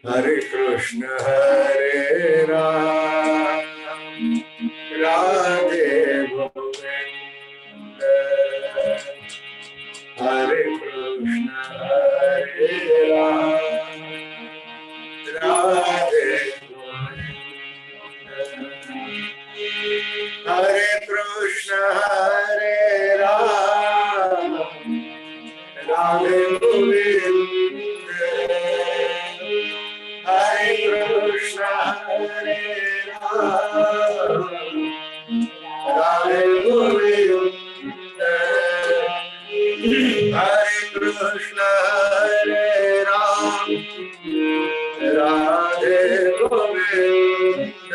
हरे कृष्ण हरे राम राधे गोविंद हरे कृष्ण हरे राम राधे गोविंद हरे कृष्ण हरे राम राधे गोविंद हरे कृष्ण हरे राम राधे गोविंद हरे कृष्ण हरे राम राधे गोविंद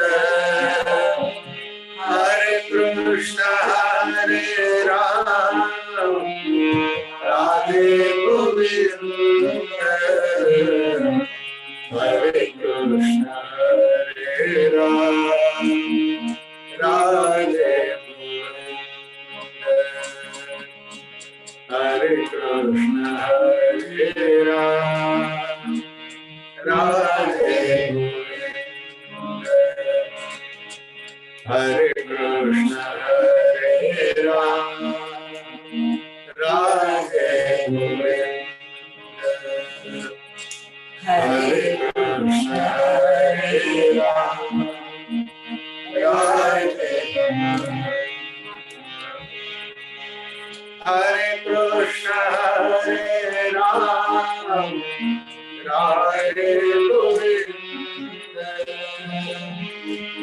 हरे कृष्ण हरे राम राधे गोविंद हरे कृष्ण हरे राम राधे गोविंद हरे कृष्ण हरे राम राधे गोविंद हरे कृष्ण हरे राम राधे गोविंद हरे कृष्ण हरे राम राधे हरे कृष्ण हरे राम राधे गोविंद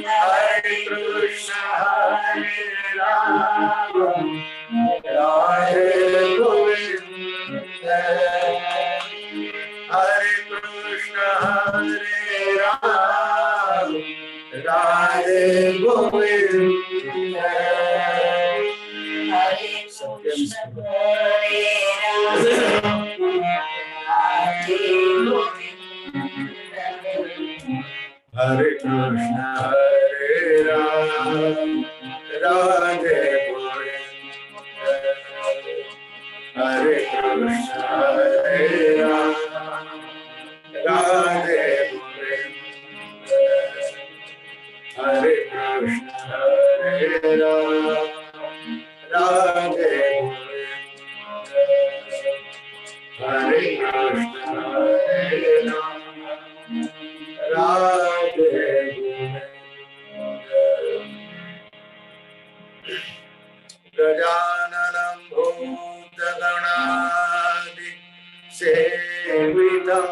हरे कृष्ण हरे राम राधे गोविंद हरे कृष्ण हरे राम राधे गोविंद हरे कृष्ण हरे राम हरे कृष्ण हरे राम राधे गोविंद हरे कृष्ण हरे राम राधे गोविंद हरे कृष्ण हरे राम राधे गोविंद हरे कृष्ण हरे राम राधे गोविंद गजाननं भूतगणादि सेवितं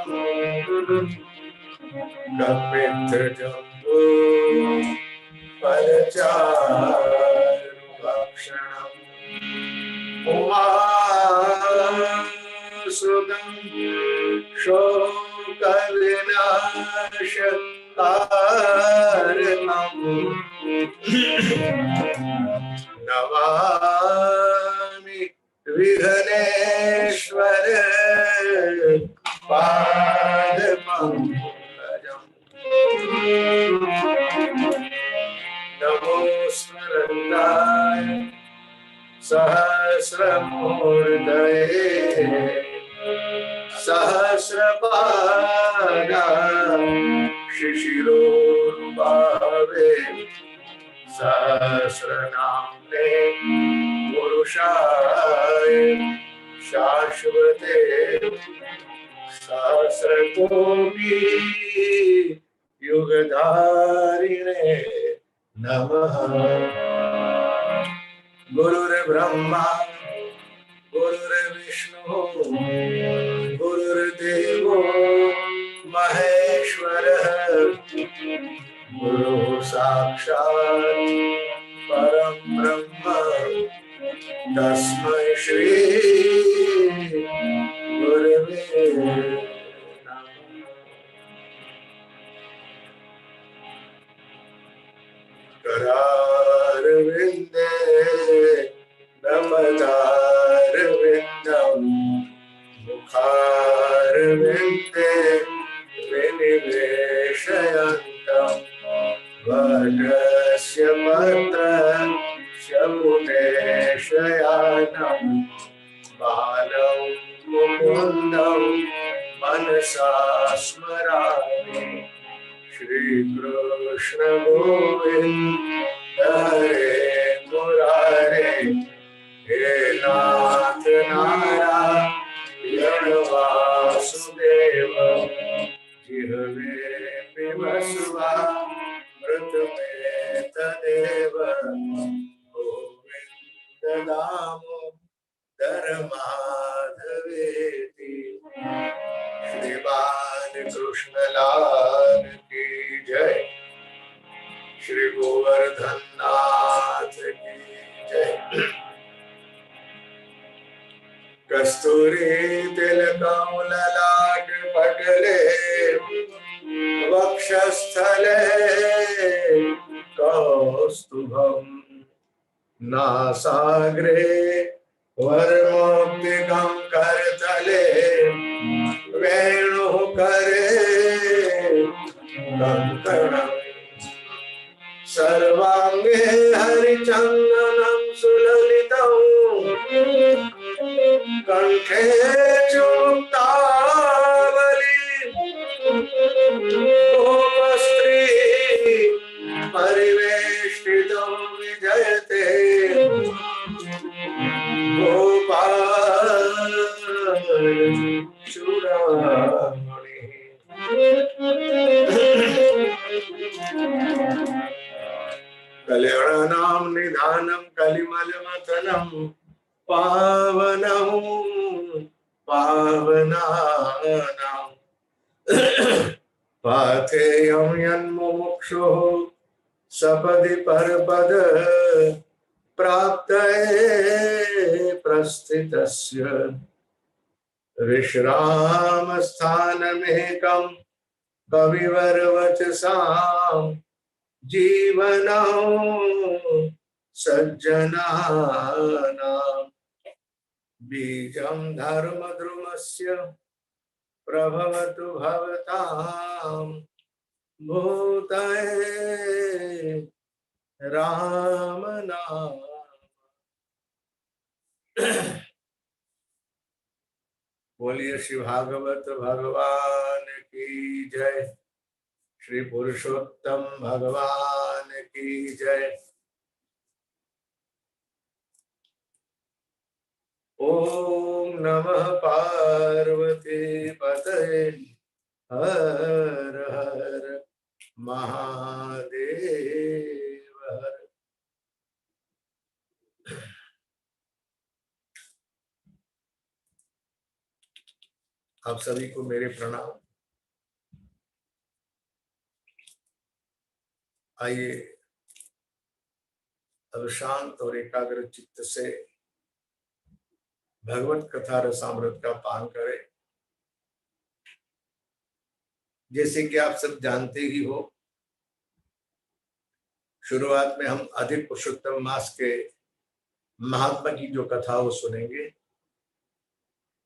कपितजम्बो फलचारुभक्षणम् उमासुतं शोकविनाशकारणम् नमामि विघ्नेश्वर पादपङ्कजम् नमो स्मरन्ताय सहस्रमूर्तये सहस्रपादाय शिशिरोरुबावे सहस्रनाम्ने पुरुषाय शाश्वते सहस्रकोटि युगधारिणे नमः। गुरुर्ब्रह्मा गुरुर्विष्णु गुरुर्देवो महेश्वरः गुरु साक्षात् परं ब्रह्म तस्मै श्री गुरवे नमः। करारविन्दे नमदारविन्दं मुखारविन्दे विनिवेशयन्तं वटस्य पत्रस्य मुनेशयानं बालं मुकुन्दं मनसा स्मरामि श्री कृष्ण गोविंद हरे मुरारे, हे नाथ नारायण वासुदेव, जिह्वे पिबस्वा मृत में तदेव, गोविंद दामोदर माधवेति। श्रीमान कृष्णलाल की जय, श्री गोवर्धन नाथ की जय। कस्तूरी तिलकं ललाट पटले, वक्षस्थले कौस्तुभम्, नासाग्रे वरमौक्तिकं करतले, वेणुकरे कंकणम्, सर्वांगे हरिचन्दनं सुललितं, कंठे च मुक्तावली, गोपस्त्री परिवेष्टितो विजयते, गोपाल चूड़ामणि। कल्याणानां निधानं कलिमलमथनं, पावनं पावनानां, पाथेयं यन्मुमुक्षुः सपदि परपद प्राप्तये प्रस्थितस्य, विश्रामस्थानमेकं कविवरवचसां, जीवनं सज्जनानां, बीजं धर्मद्रुमस्य प्रभवतु भवतां, भूतये राम नाम। बोलिए श्री भागवत भगवान की जय, श्री पुरुषोत्तम भगवान की जय। ओम नमः पार्वती पतये, हर हर महादेव हर। आप सभी को मेरे प्रणाम। आइए अब शांत और एकाग्र चित्त से भगवत कथा रसामृत का पान करें। जैसे कि आप सब जानते ही हो, शुरुआत में हम अधिक पुरुषोत्तम मास के महात्मा की जो कथा वो सुनेंगे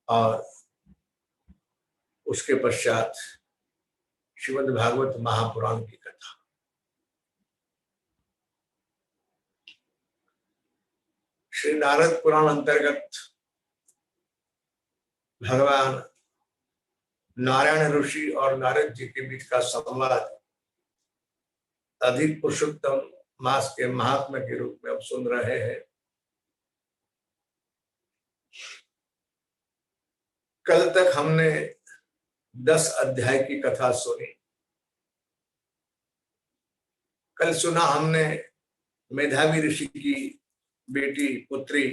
और उसके पश्चात श्रीमद् भागवत महापुराण की कथा। श्री नारद पुराण अंतर्गत भगवान नारायण ऋषि और नारद जी के बीच का संवाद अधिक पुरुषोत्तम मास के महात्मा के रूप में अब सुन रहे हैं। कल तक हमने 10 अध्याय की कथा सुनी। कल सुना हमने मेधावी ऋषि की बेटी पुत्री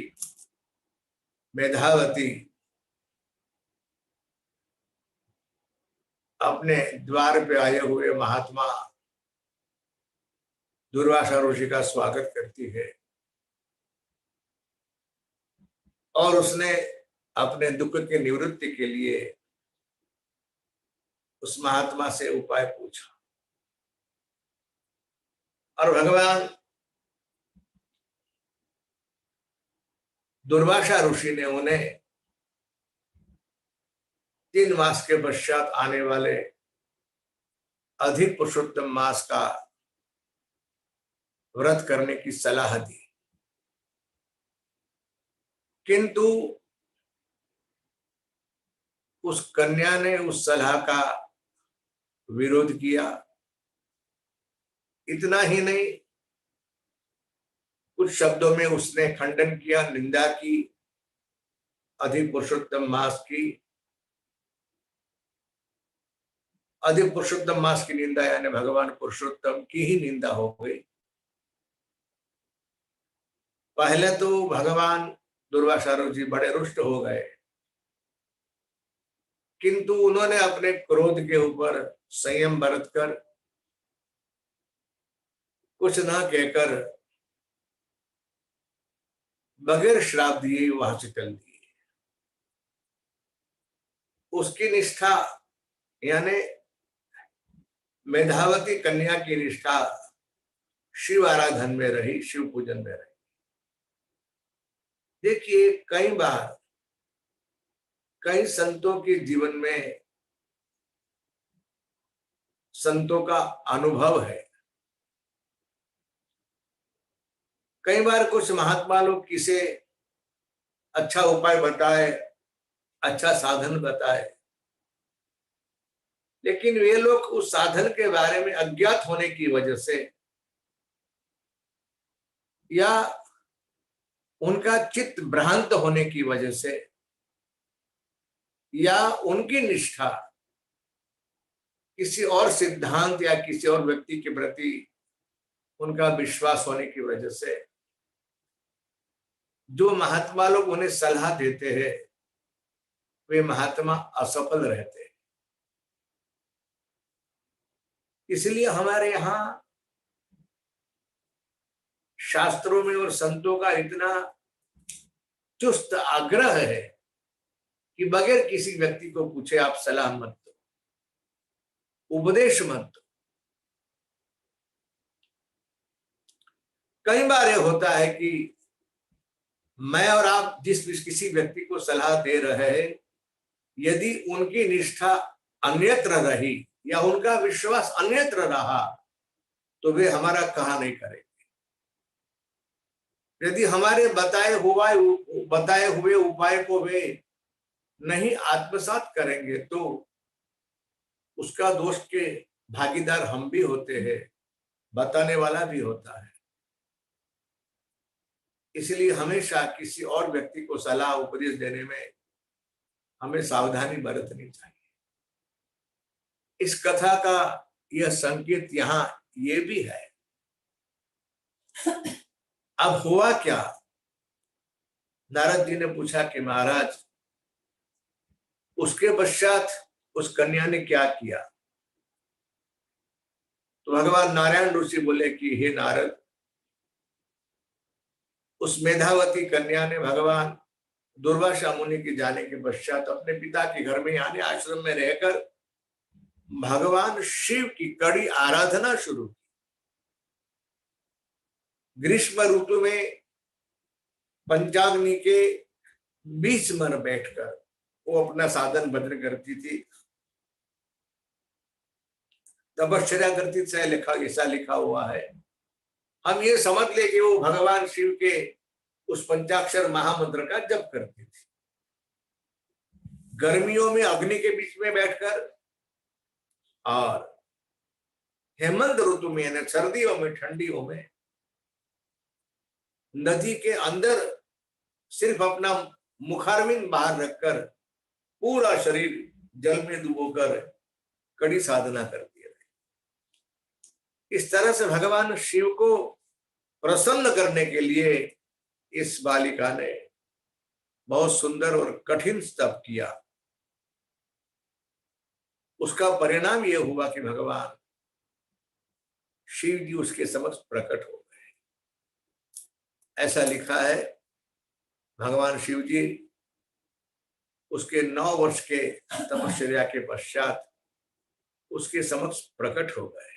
मेधावती अपने द्वार पे आए हुए महात्मा दुर्वासा ऋषि का स्वागत करती है और उसने अपने दुख के निवृत्ति के लिए उस महात्मा से उपाय पूछा और भगवान दुर्वासा ऋषि ने उन्हें 3 मास के पश्चात आने वाले अधिक पुरुषोत्तम मास का व्रत करने की सलाह दी। किंतु उस कन्या ने उस सलाह का विरोध किया इतना ही नहीं, कुछ शब्दों में उसने खंडन किया, निंदा की अधिक पुरुषोत्तम मास की। अधिक पुरुषोत्तम मास की निंदा यानी भगवान पुरुषोत्तम की ही निंदा हो गई। पहले तो भगवान दुर्वासा जी बड़े रुष्ट हो गए, किंतु उन्होंने अपने क्रोध के ऊपर संयम बरतकर कुछ ना कहकर बगैर श्राप दिए वहां से चल दिए। उसकी निष्ठा यानी मेधावती कन्या की निष्ठा शिव आराधन में रही, शिव पूजन में रही। देखिए, कई बार कई संतों के जीवन में संतों का अनुभव है। कई बार कुछ महात्मा लोग किसे अच्छा उपाय बताए, अच्छा साधन बताए, लेकिन वे लोग उस साधन के बारे में अज्ञात होने की वजह से या उनका चित्त भ्रांत होने की वजह से या उनकी निष्ठा किसी और सिद्धांत या किसी और व्यक्ति के प्रति उनका विश्वास होने की वजह से जो महात्मा लोग उन्हें सलाह देते हैं वे महात्मा असफल रहते हैं। इसलिए हमारे यहाँ शास्त्रों में और संतों का इतना चुस्त आग्रह है कि बगैर किसी व्यक्ति को पूछे आप सलाह मत दो, उपदेश मत दो। कई बार ये होता है कि मैं और आप जिस किसी व्यक्ति को सलाह दे रहे हैं, यदि उनकी निष्ठा अन्यत्र रही या उनका विश्वास अन्यत्र रहा तो वे हमारा कहा नहीं करेंगे। यदि हमारे बताए हुए उपाय को वे नहीं आत्मसात करेंगे तो उसका दोष के भागीदार हम भी होते हैं, बताने वाला भी होता है। इसलिए हमेशा किसी और व्यक्ति को सलाह उपदेश देने में हमें सावधानी बरतनी चाहिए। इस कथा का यह संकेत यहाँ ये भी है। अब हुआ क्या? नारद जी ने पूछा कि महाराज उसके पश्चात उस कन्या ने क्या किया? तो भगवान नारायण ऋषि बोले कि हे नारद, उस मेधावती कन्या ने भगवान दुर्वासा मुनि के जाने के पश्चात अपने पिता के घर में यानी आश्रम में रहकर भगवान शिव की कड़ी आराधना शुरू की। ग्रीष्म ऋतु में पंचाग्नि के बीच में बैठकर वो अपना साधन भजन करती थी, तपश्चर्या करती थी। ऐसा लिखा हुआ है। हम ये समझ ले कि वो भगवान शिव के उस पंचाक्षर महामंत्र का जप करती थी। गर्मियों में अग्नि के बीच में बैठकर और हेमंत ऋतु में यानी सर्दियों में, ठंडियों में नदी के अंदर सिर्फ अपना मुखारविंद बाहर रखकर पूरा शरीर जल में डुबोकर कड़ी साधना करती है। इस तरह से भगवान शिव को प्रसन्न करने के लिए इस बालिका ने बहुत सुंदर और कठिन तप किया। उसका परिणाम यह हुआ कि भगवान शिव जी उसके समक्ष प्रकट हो गए। ऐसा लिखा है, भगवान शिव जी उसके 9 वर्ष के तपश्चर्या के पश्चात उसके समक्ष प्रकट हो गए,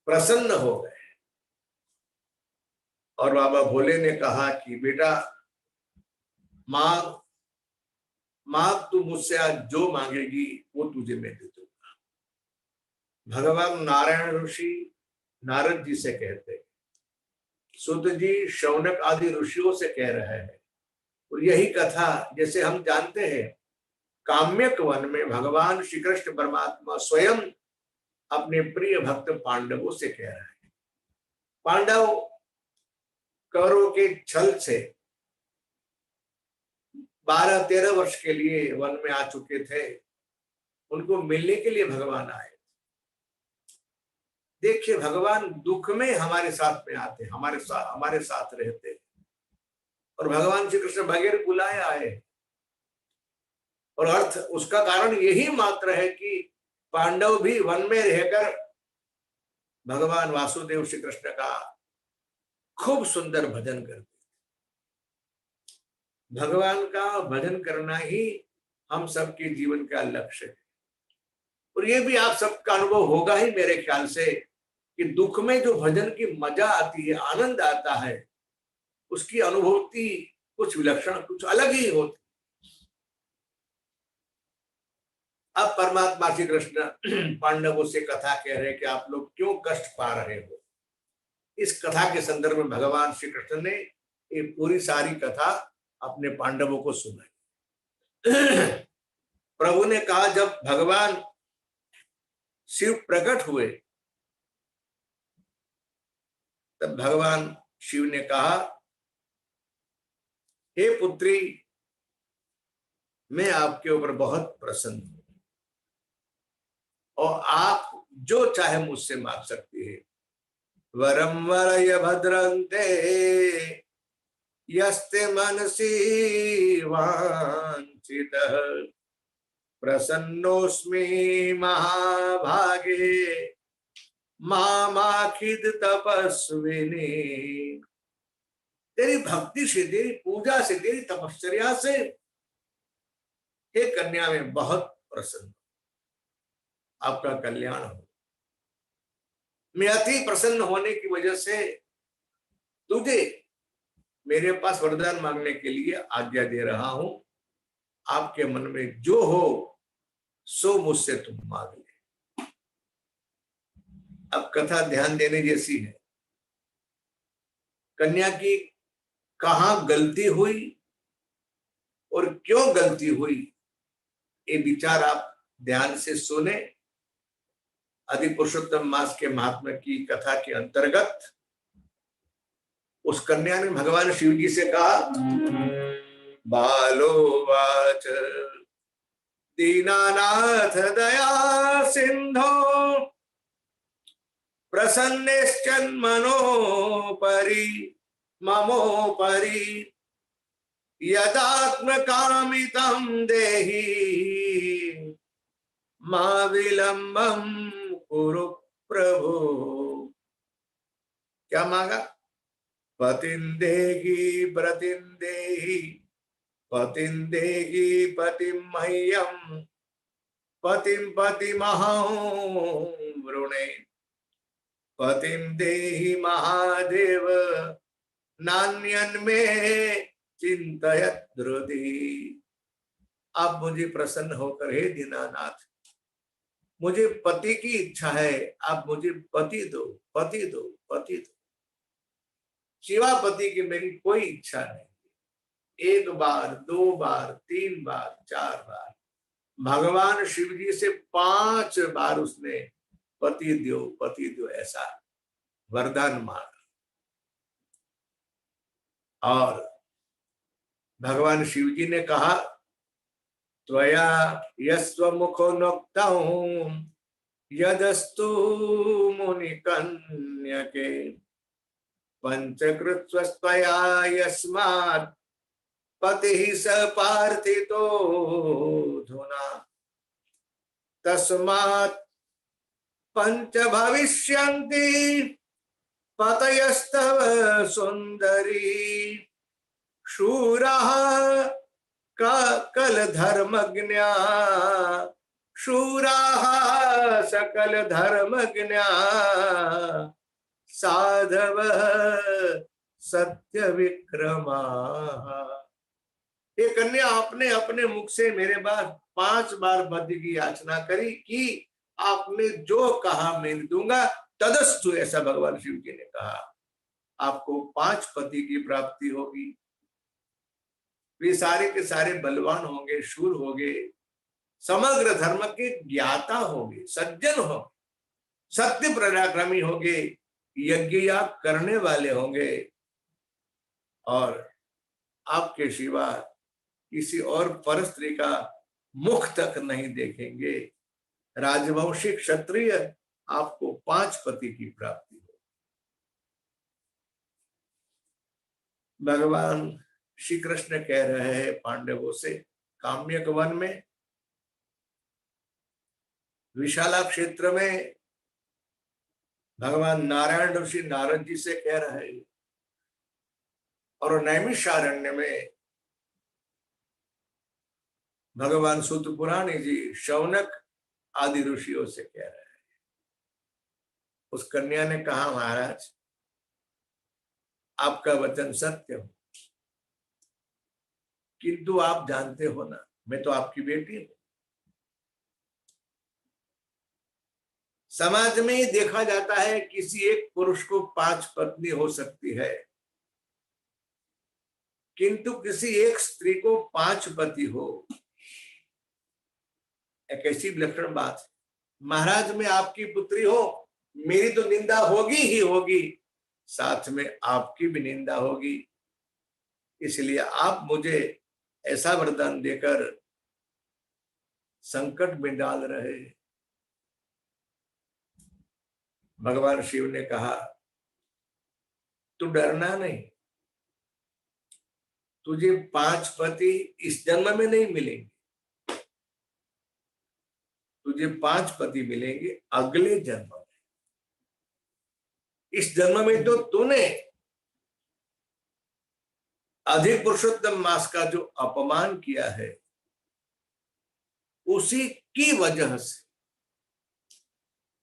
प्रसन्न हो गए। और बाबा भोले ने कहा कि बेटा मांग मांग, तू मुझसे आज जो मांगेगी वो तुझे मैं दे दूंगा। भगवान नारायण ऋषि नारद जी से कहते, सुत जी शौनक आदि ऋषियों से कह रहे हैं। और यही कथा जैसे हम जानते हैं, काम्यक वन में भगवान श्री कृष्ण परमात्मा स्वयं अपने प्रिय भक्त पांडवों से कह रहा है। पांडव कौरवों के छल से 12-13 वर्ष के लिए वन में आ चुके थे, उनको मिलने के लिए भगवान आए। देखिए, भगवान दुख में हमारे साथ में आते, हमारे साथ रहते, और भगवान श्री कृष्ण बगैर बुलाए आए। और अर्थ उसका कारण यही मात्र है कि पांडव भी वन में रहकर भगवान वासुदेव श्री कृष्ण का खूब सुंदर भजन करते। भगवान का भजन करना ही हम सबके जीवन का लक्ष्य है। और ये भी आप सबका अनुभव होगा ही मेरे ख्याल से कि दुख में जो भजन की मजा आती है, आनंद आता है, उसकी अनुभूति कुछ विलक्षण, कुछ अलग ही होती। अब परमात्मा श्री कृष्ण पांडवों से कथा कह रहे हैं कि आप लोग क्यों कष्ट पा रहे हो। इस कथा के संदर्भ में भगवान श्री कृष्ण ने ये पूरी सारी कथा अपने पांडवों को सुनाई। प्रभु ने कहा, जब भगवान शिव प्रकट हुए तब भगवान शिव ने कहा, हे पुत्री, मैं आपके ऊपर बहुत प्रसन्न हूं और आप जो चाहे मुझसे मांग सकती है। वरम वरय भद्रन्ते यस्ते मनसि वांछितः प्रसन्नोस्मि महाभागे मामाखिद तपस्विनी। तेरी भक्ति से, तेरी पूजा से, तेरी तपश्चर्या से हे कन्या, में बहुत प्रसन्न, आपका कल्याण हो। मैं अति प्रसन्न होने की वजह से तुझे मेरे पास वरदान मांगने के लिए आज्ञा दे रहा हूं। आपके मन में जो हो सो मुझसे तुम मांग ले। अब कथा ध्यान देने जैसी है। कन्या की कहां गलती हुई और क्यों गलती हुई, ये विचार आप ध्यान से सुने। अधि पुरुषोत्तम मास के महात्मा की कथा के अंतर्गत उस कन्या ने भगवान शिव जी से कहा, बालो वाच दीनानाथ दया सिंधो प्रसन्नेश्चन्मनोपरि ममोपरि यदात्मकामितं देहि मा विलंबम कुरु प्रभु। क्या मांगा? पतिंदेहि प्रतिंदेहि पतिंदेहि पतिं मह्यम पतिं पतिमहं वृणे पतिं देहि महादेव नान्यन्मे चिंतयत् हृदि। आप मुझे प्रसन्न होकर, हे दीनानाथ, मुझे पति की इच्छा है, आप मुझे पति दो, पति दो, पति दो। शिवा पति की मेरी कोई इच्छा नहीं। 1 बार, 2 बार, 3 बार, 4 बार, भगवान शिव जी से 5 बार उसने पति दो ऐसा वरदान मांगा। और भगवान शिव जी ने कहा, त्वया यस्व मुखो नोक्तं यदस्तु मुनिकन्यके पंचकृत्स्वया यस्मात् पतिः स पार्थितो धुना तस्मात् पंच भविष्यन्ति पतयस्तव सुंदरी शूरः सकल धर्मज्ञा शूराः सकल धर्मज्ञा साधव सत्य विक्रमा। ये कन्या आपने अपने मुख से मेरे पास 5 बार पति की याचना करी कि आपने जो कहा मैं दूंगा, तदस्तु, ऐसा भगवान शिव जी ने कहा। आपको 5 पति की प्राप्ति होगी। वे सारे के सारे बलवान होंगे, शूर होंगे, समग्र धर्म के ज्ञाता होंगे, सज्जन होंगे। सत्य पराक्रमी होंगे, यज्ञ याग करने वाले होंगे और आपके सिवा किसी और पर स्त्री का मुख तक नहीं देखेंगे। राजवंशी क्षत्रिय आपको 5 पति की प्राप्ति हो। भगवान श्री कृष्ण कह रहे हैं पांडवों से, काम्यक वन में विशाला क्षेत्र में भगवान नारायण ऋषि नारद जी से कह रहे हैं और नैमिषारण्य में भगवान सूत पुराणी जी शौनक आदि ऋषियों से कह रहे हैं। उस कन्या ने कहा, महाराज आपका वचन सत्य हो, किंतु आप जानते हो ना, मैं तो आपकी बेटी हूं। समाज में देखा जाता है किसी एक पुरुष को 5 पत्नी हो सकती है, किंतु किसी एक स्त्री को 5 पति हो, एक ऐसी विलक्षण बात है। महाराज में आपकी पुत्री हो, मेरी तो निंदा होगी ही होगी, साथ में आपकी भी निंदा होगी। इसलिए आप मुझे ऐसा वरदान देकर संकट में डाल रहे। भगवान शिव ने कहा, तू डरना नहीं, तुझे 5 पति इस जन्म में नहीं मिलेंगे, तुझे 5 पति मिलेंगे अगले जन्म में। इस जन्म में तो तूने अधिक पुरुषोत्तम मास का जो अपमान किया है, उसी की वजह से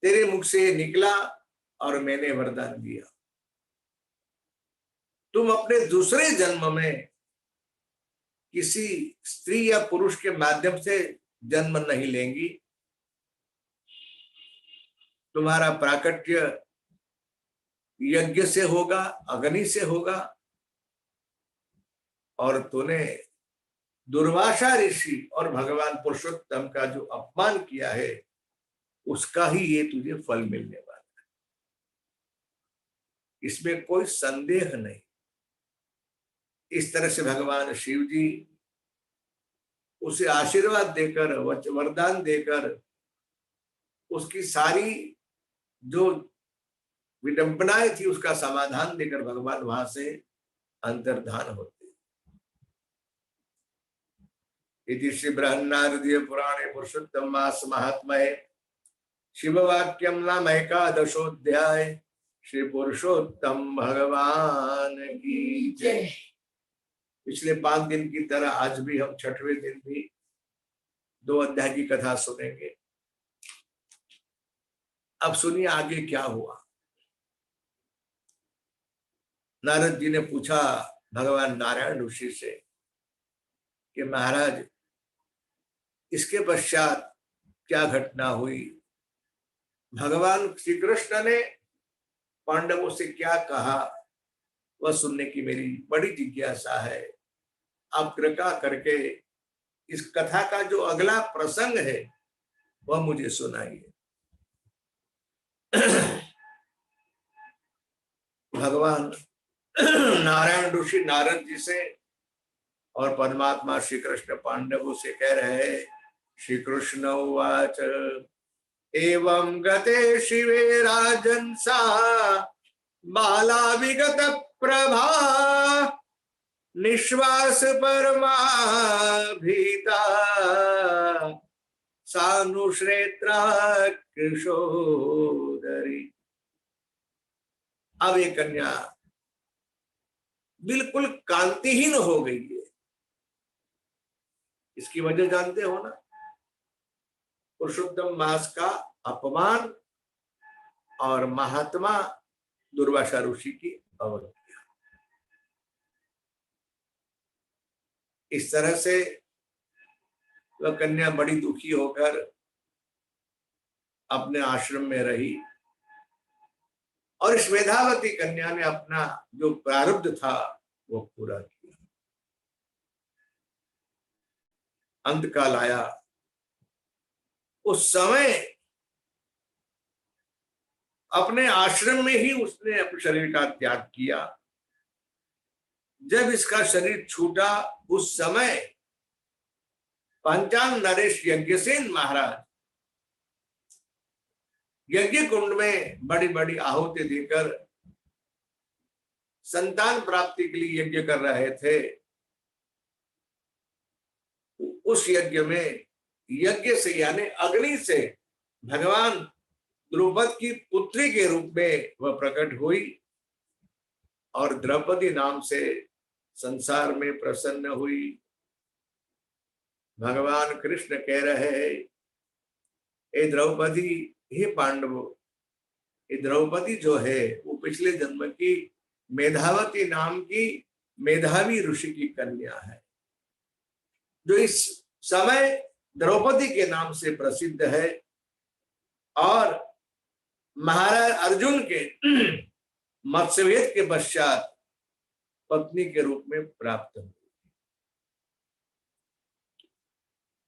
तेरे मुख से निकला और मैंने वरदान दिया। तुम अपने दूसरे जन्म में किसी स्त्री या पुरुष के माध्यम से जन्म नहीं लेंगी। तुम्हारा प्राकट्य यज्ञ से होगा, अग्नि से होगा, और तूने दुर्वासा ऋषि और भगवान पुरुषोत्तम का जो अपमान किया है, उसका ही ये तुझे फल मिलने वाला है, इसमें कोई संदेह नहीं। इस तरह से भगवान शिव जी उसे आशीर्वाद देकर, वरदान देकर, उसकी सारी जो विडंबनाएं थी उसका समाधान देकर भगवान वहां से अंतर्धान होते। इति श्री बृहन्नारदीय पुराणे पुरुषोत्तम मास महात्म्ये शिववाक्यम नाम एकादशोऽध्याय। श्री पुरुषोत्तम भगवान की जय। पिछले 5 दिन की तरह आज भी हम 6वें दिन भी 2 अध्याय की कथा सुनेंगे। अब सुनिए आगे क्या हुआ। नारद जी ने पूछा भगवान नारायण ऋषि से कि महाराज, इसके पश्चात क्या घटना हुई? भगवान श्री कृष्ण ने पांडवों से क्या कहा, वह सुनने की मेरी बड़ी जिज्ञासा है। आप कृपा करके इस कथा का जो अगला प्रसंग है वह मुझे सुनाइए। भगवान नारायण ऋषि नारद जी से और परमात्मा श्री कृष्ण पांडवों से कह रहे हैं। श्री कृष्ण उवाच, एवं गते शिवे राजन् सा बाला विगत प्रभा निश्वास परमा भीता सानुश्रेत्रा कृशोदरी। अब ये कन्या बिल्कुल कांतिहीन हो गई है। इसकी वजह जानते हो ना, पुरुषोत्तम मास का अपमान और महात्मा दुर्वासा ऋषि की अवज्ञा। इस तरह से वह कन्या बड़ी दुखी होकर अपने आश्रम में रही और इस मेधावती कन्या ने अपना जो प्रारब्ध था वो पूरा किया। अंतकाल आया। उस समय अपने आश्रम में ही उसने अपने शरीर का त्याग किया। जब इसका शरीर छूटा उस समय पंचांग नरेश यज्ञसेन महाराज यज्ञ कुंड में बड़ी बड़ी आहुति देकर संतान प्राप्ति के लिए यज्ञ कर रहे थे। उस यज्ञ में यज्ञ से यानी अग्नि से भगवान द्रौपदी की पुत्री के रूप में वह प्रकट हुई और द्रौपदी नाम से संसार में प्रसन्न हुई। भगवान कृष्ण कह रहे हैं, हे द्रौपदी, हे पांडवों, ये द्रौपदी जो है वो पिछले जन्म की मेधावती नाम की मेधावी ऋषि की कन्या है, जो इस समय द्रौपदी के नाम से प्रसिद्ध है और महाराज अर्जुन के मत्स्यवेद के पश्चात पत्नी के रूप में प्राप्त हुई।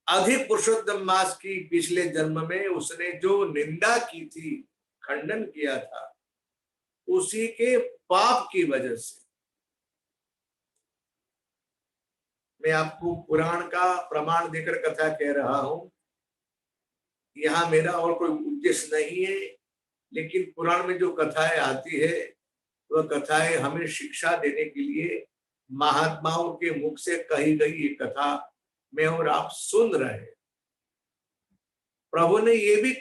अधिक पुरुषोत्तम मास की पिछले जन्म में उसने जो निंदा की थी, खंडन किया था, उसी के पाप की वजह से मैं आपको पुराण का प्रमाण देकर कथा कह रहा हूं। यहां मेरा और कोई उद्देश्य नहीं है, लेकिन पुराण में जो कथाएं आती है वह कथाएं हमें शिक्षा देने के लिए महात्माओं के मुख से कही गई ये कथा मैं और आप सुन रहे हैं। प्रभु ने ये भी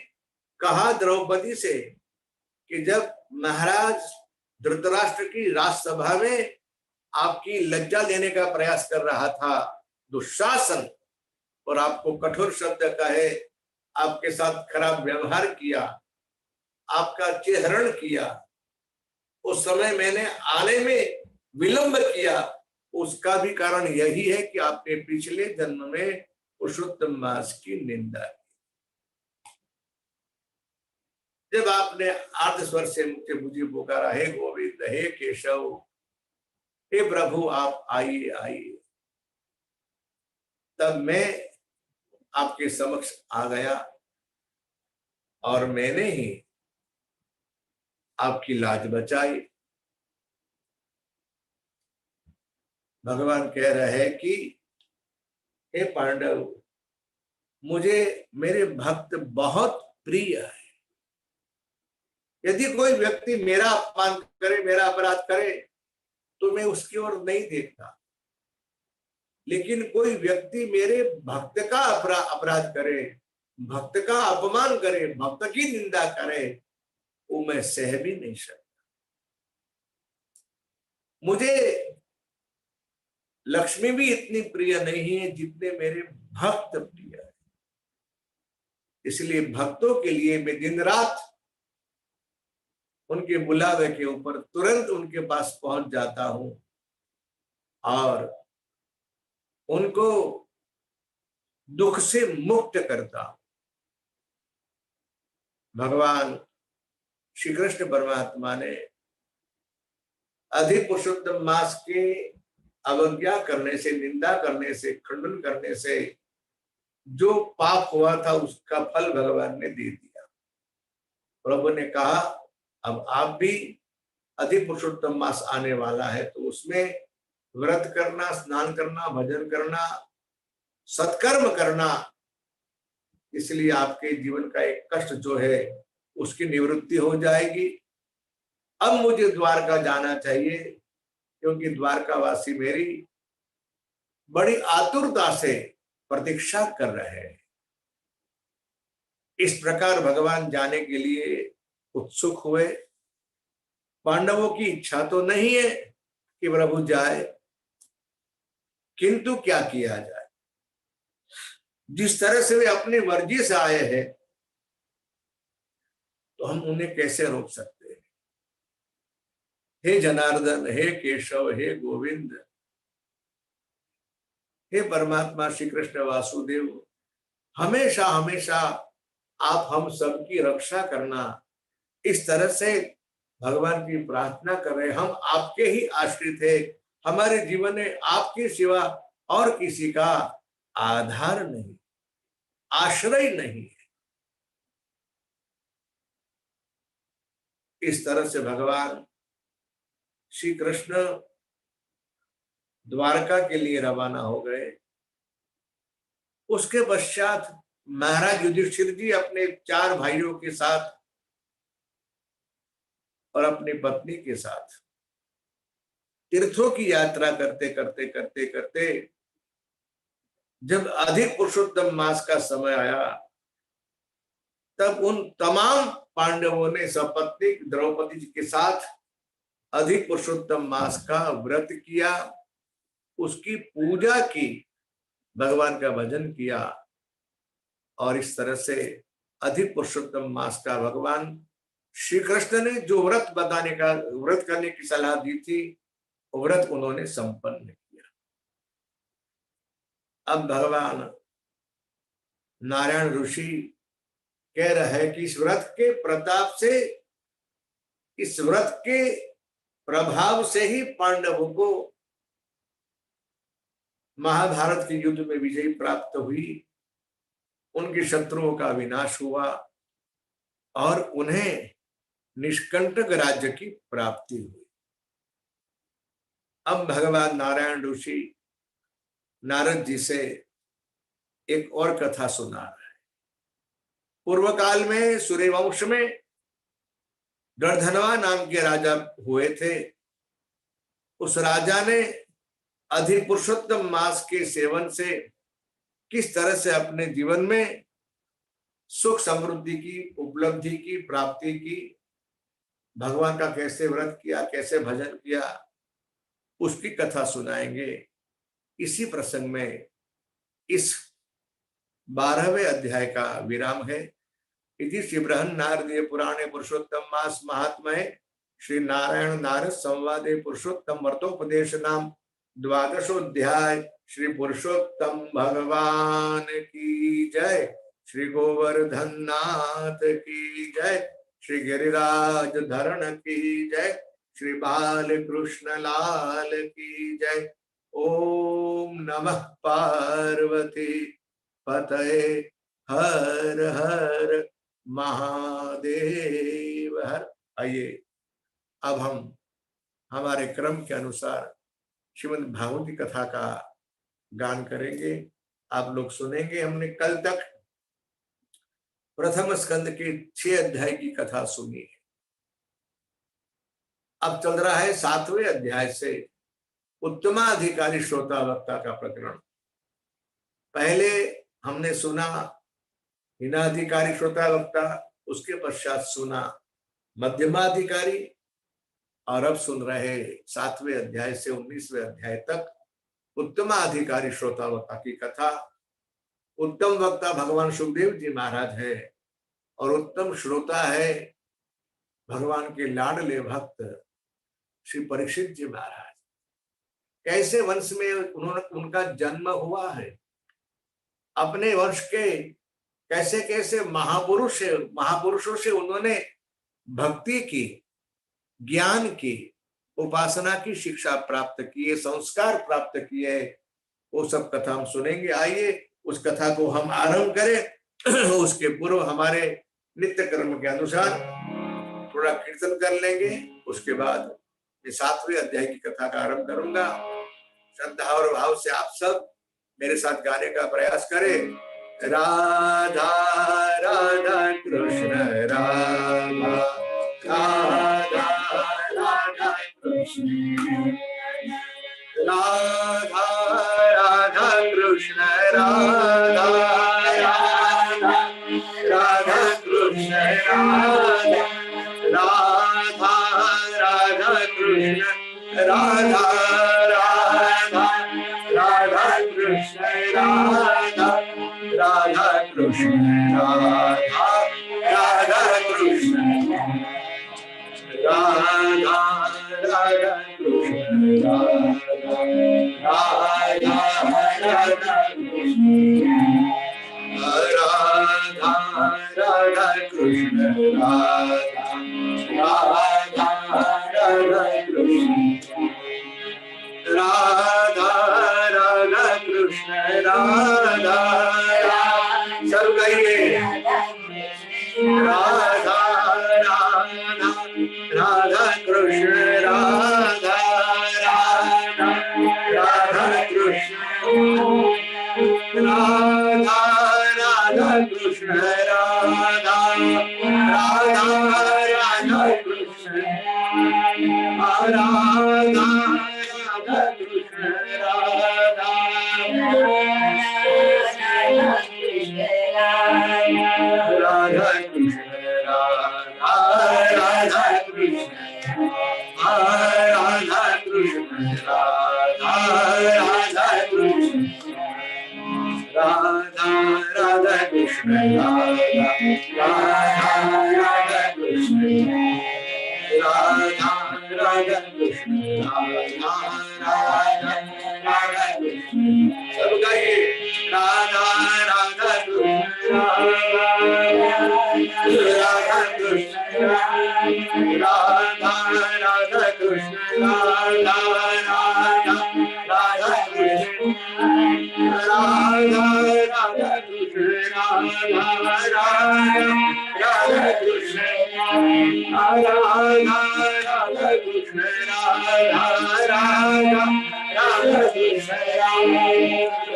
कहा द्रौपदी से कि जब महाराज धृतराष्ट्र की राजसभा में आपकी लज्जा लेने का प्रयास कर रहा था दुशासन, और आपको कठोर शब्द कहे, आपके साथ खराब व्यवहार किया, आपका चेहरण किया, उस समय मैंने आने में विलंब किया। उसका भी कारण यही है कि आपने पिछले जन्म में पुरुषोत्तम मास की निंदा की। जब आपने आर्ध स्वर से मुझे पुकारा, हे गोविंद, हे केशव, हे प्रभु आप आइए आइए, तब मैं आपके समक्ष आ गया और मैंने ही आपकी लाज बचाई। भगवान कह रहे हैं कि हे पांडव, मुझे मेरे भक्त बहुत प्रिय है। यदि कोई व्यक्ति मेरा अपमान करे, मेरा अपराध करे, तो मैं उसकी ओर नहीं देखता, लेकिन कोई व्यक्ति मेरे भक्त का अपराध करे, भक्त का अपमान करे, भक्त की निंदा करे, वो मैं सह भी नहीं सकता। मुझे लक्ष्मी भी इतनी प्रिय नहीं है जितने मेरे भक्त प्रिय है। इसलिए भक्तों के लिए मैं दिन रात उनके बुलावे के ऊपर तुरंत उनके पास पहुंच जाता हूं और उनको दुख से मुक्त करता हूं। भगवान श्री कृष्ण परमात्मा ने अधिक पुरुषोत्तम मास के अवज्ञा करने से, निंदा करने से, खंडन करने से जो पाप हुआ था उसका फल भगवान ने दे दिया। प्रभु ने कहा अब आप भी अधिक पुरुषोत्तम मास आने वाला है, तो उसमें व्रत करना, स्नान करना, भजन करना, सत्कर्म करना, इसलिए आपके जीवन का एक कष्ट जो है उसकी निवृत्ति हो जाएगी। अब मुझे द्वारका जाना चाहिए, क्योंकि द्वारकावासी मेरी बड़ी आतुरता से प्रतीक्षा कर रहे हैं। इस प्रकार भगवान जाने के लिए उत्सुक हुए। पांडवों की इच्छा तो नहीं है कि प्रभु जाए, किंतु क्या किया जाए, जिस तरह से वे अपनी मर्जी से आए हैं तो हम उन्हें कैसे रोक सकते हैं। हे जनार्दन, हे केशव, हे गोविंद, हे परमात्मा श्री कृष्ण वासुदेव, हमेशा हमेशा आप हम सबकी रक्षा करना, इस तरह से भगवान की प्रार्थना कर रहे। हम आपके ही आश्रित है, हमारे जीवन में आपकी सिवा और किसी का आधार नहीं, आश्रय नहीं है। इस तरह से भगवान श्री कृष्ण द्वारका के लिए रवाना हो गए। उसके पश्चात महाराज युधिष्ठिर जी अपने 4 भाइयों के साथ और अपनी पत्नी के साथ तीर्थों की यात्रा करते करते करते करते जब अधिक पुरुषोत्तम मास का समय आया, तब उन तमाम पांडवों ने सपत्नी द्रौपदी जी के साथ अधिक पुरुषोत्तम मास का व्रत किया, उसकी पूजा की, भगवान का भजन किया। और इस तरह से अधिक पुरुषोत्तम मास का भगवान श्री कृष्ण ने जो व्रत व्रत करने की सलाह दी थी, व्रत उन्होंने संपन्न किया। अब भगवान नारायण ऋषि कह रहे हैं कि इस व्रत के प्रताप से, इस व्रत के प्रभाव से ही पांडवों को महाभारत के युद्ध में विजय प्राप्त हुई, उनके शत्रुओं का विनाश हुआ और उन्हें निष्कंटक राज्य की प्राप्ति हुई। अब भगवान नारायण ऋषि नारद जी से एक और कथा सुना रहे हैं। पूर्व काल में सूर्यवंश में गर्धनवा नाम के राजा हुए थे। उस राजा ने अधिक पुरुषोत्तम मास के सेवन से किस तरह से अपने जीवन में सुख समृद्धि की उपलब्धि की प्राप्ति की, भगवान का कैसे व्रत किया, कैसे भजन किया, उसकी कथा सुनाएंगे। इसी प्रसंग में इस 12वें अध्याय का विराम है। इति श्री बृहन् नारदीय पुराणे पुरुषोत्तम मास महात्म्ये श्री नारायण नारद संवादे पुरुषोत्तम व्रतोपदेश नाम 12वाध्याय। श्री पुरुषोत्तम भगवान की जय, श्री गोवर्धन नाथ की जय, श्री गिरिराज धरण की जय, श्री बाल कृष्ण लाल की जय। ओम नमः पार्वती पतये हर हर महादेव हर। आइए अब हम हमारे क्रम के अनुसार श्रीमद् भागवत की कथा का गान करेंगे, आप लोग सुनेंगे। हमने कल तक प्रथम स्कंद के 6 अध्याय की कथा सुनी है। अब चल रहा है 7वें अध्याय से उत्तमाधिकारी श्रोता वक्ता का प्रकरण। पहले हमने सुना हीनाधिकारी श्रोता वक्ता, उसके पश्चात सुना मध्यमाधिकारी, और अब सुन रहे 7वें अध्याय से 19वें अध्याय तक उत्तमाधिकारी श्रोता वक्ता की कथा। उत्तम वक्ता भगवान सुखदेव जी महाराज है और उत्तम श्रोता है भगवान के लाडले भक्त श्री परीक्षित जी महाराज। कैसे वंश में उनका जन्म हुआ है, अपने वंश के कैसे कैसे महापुरुषों से उन्होंने भक्ति की, ज्ञान की, उपासना की शिक्षा प्राप्त की है, संस्कार प्राप्त किए, वो सब कथा हम सुनेंगे। आइए उस कथा को हम आरंभ करें। उसके पूर्व हमारे नित्य कर्म के अनुसार थोड़ा कीर्तन कर लेंगे, उसके बाद मैं 7वें अध्याय की कथा का आरंभ करूंगा। श्रद्धा और भाव से आप सब मेरे साथ गाने का प्रयास करें। राधा राधा कृष्ण राधा राधा राधा कृष्ण राधा राधा कृष्ण राधा राधा राधा कृष्ण राधा राधा राधा कृष्ण राधा राधा राधा कृष्ण राधा राधा कृष्ण राधा राधा कृष्ण राधा राधा कृष्ण राधा राधा राधा कृष्ण राधा राधा कृष्ण राधा राधा राधा कृष्ण राधा राधा कृष्ण राधा सब कहिए राधा राधा राधा कृष्ण राधा राधा राधा कृष्ण राधा राधा कृष्ण राधा राधा राधा कृष्ण राधा राधा कृष्ण राधा राधा कृष्ण राधा राधा कृष्ण राधा कृष्ण राधा राधा कृष्ण राधा राधा कृष्ण राधा राधा राधा कृष्ण राधा राधा कृष्ण राधा राधा राधा कृष्ण सब गाइए राधा राधा कृष्ण राधा कृष्ण राधा राधा कृष्ण राधा राधा राधा कृष्ण राधा राधा कृष्ण राधा राधा राधा कृष्ण राधा राधा कृष्ण राधा राधा राधा कृष्ण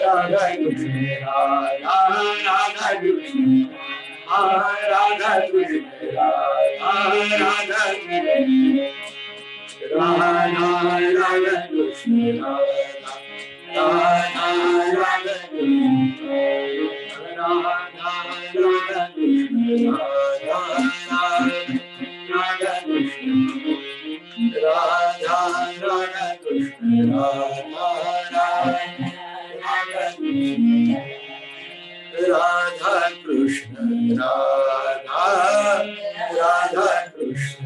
राधा कृष्ण राधा राधा कृष्ण राधा कृष्ण राधा राधा राधा राधा कृष्ण राधा राधा राधा कृष्ण राधा राधा कृष्ण राधा राधा कृष्ण राधा राधा कृष्ण राधा राधा राधा कृष्ण राधा राधा कृष्ण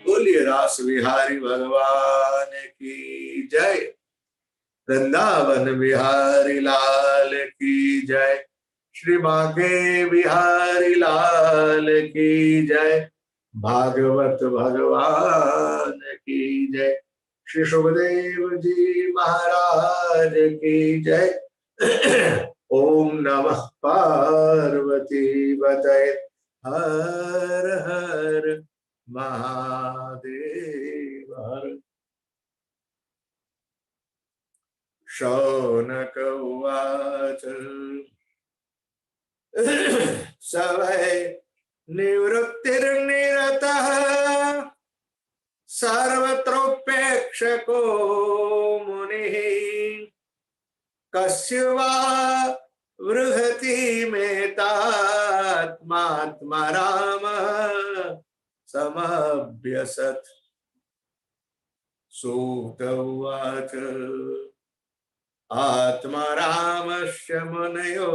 बोलिए रास बिहारी भगवान की जय वृंदावन बिहारी लाल की जय श्री बांके बिहारी लाल की जय भागवत भगवान की जय श्री सुखदेव जी महाराज की जय ओम नमः पार्वती बतय हर हर महादेव हर शौनक उवाच सवै निवृत्तिर्निरतः सर्वत्रोपेक्षको मुनिः कस्य वा वृहति मेतात्मात्मा रामः समभ्यसत् सूत उवाच आत्मा रामस्य मुनयो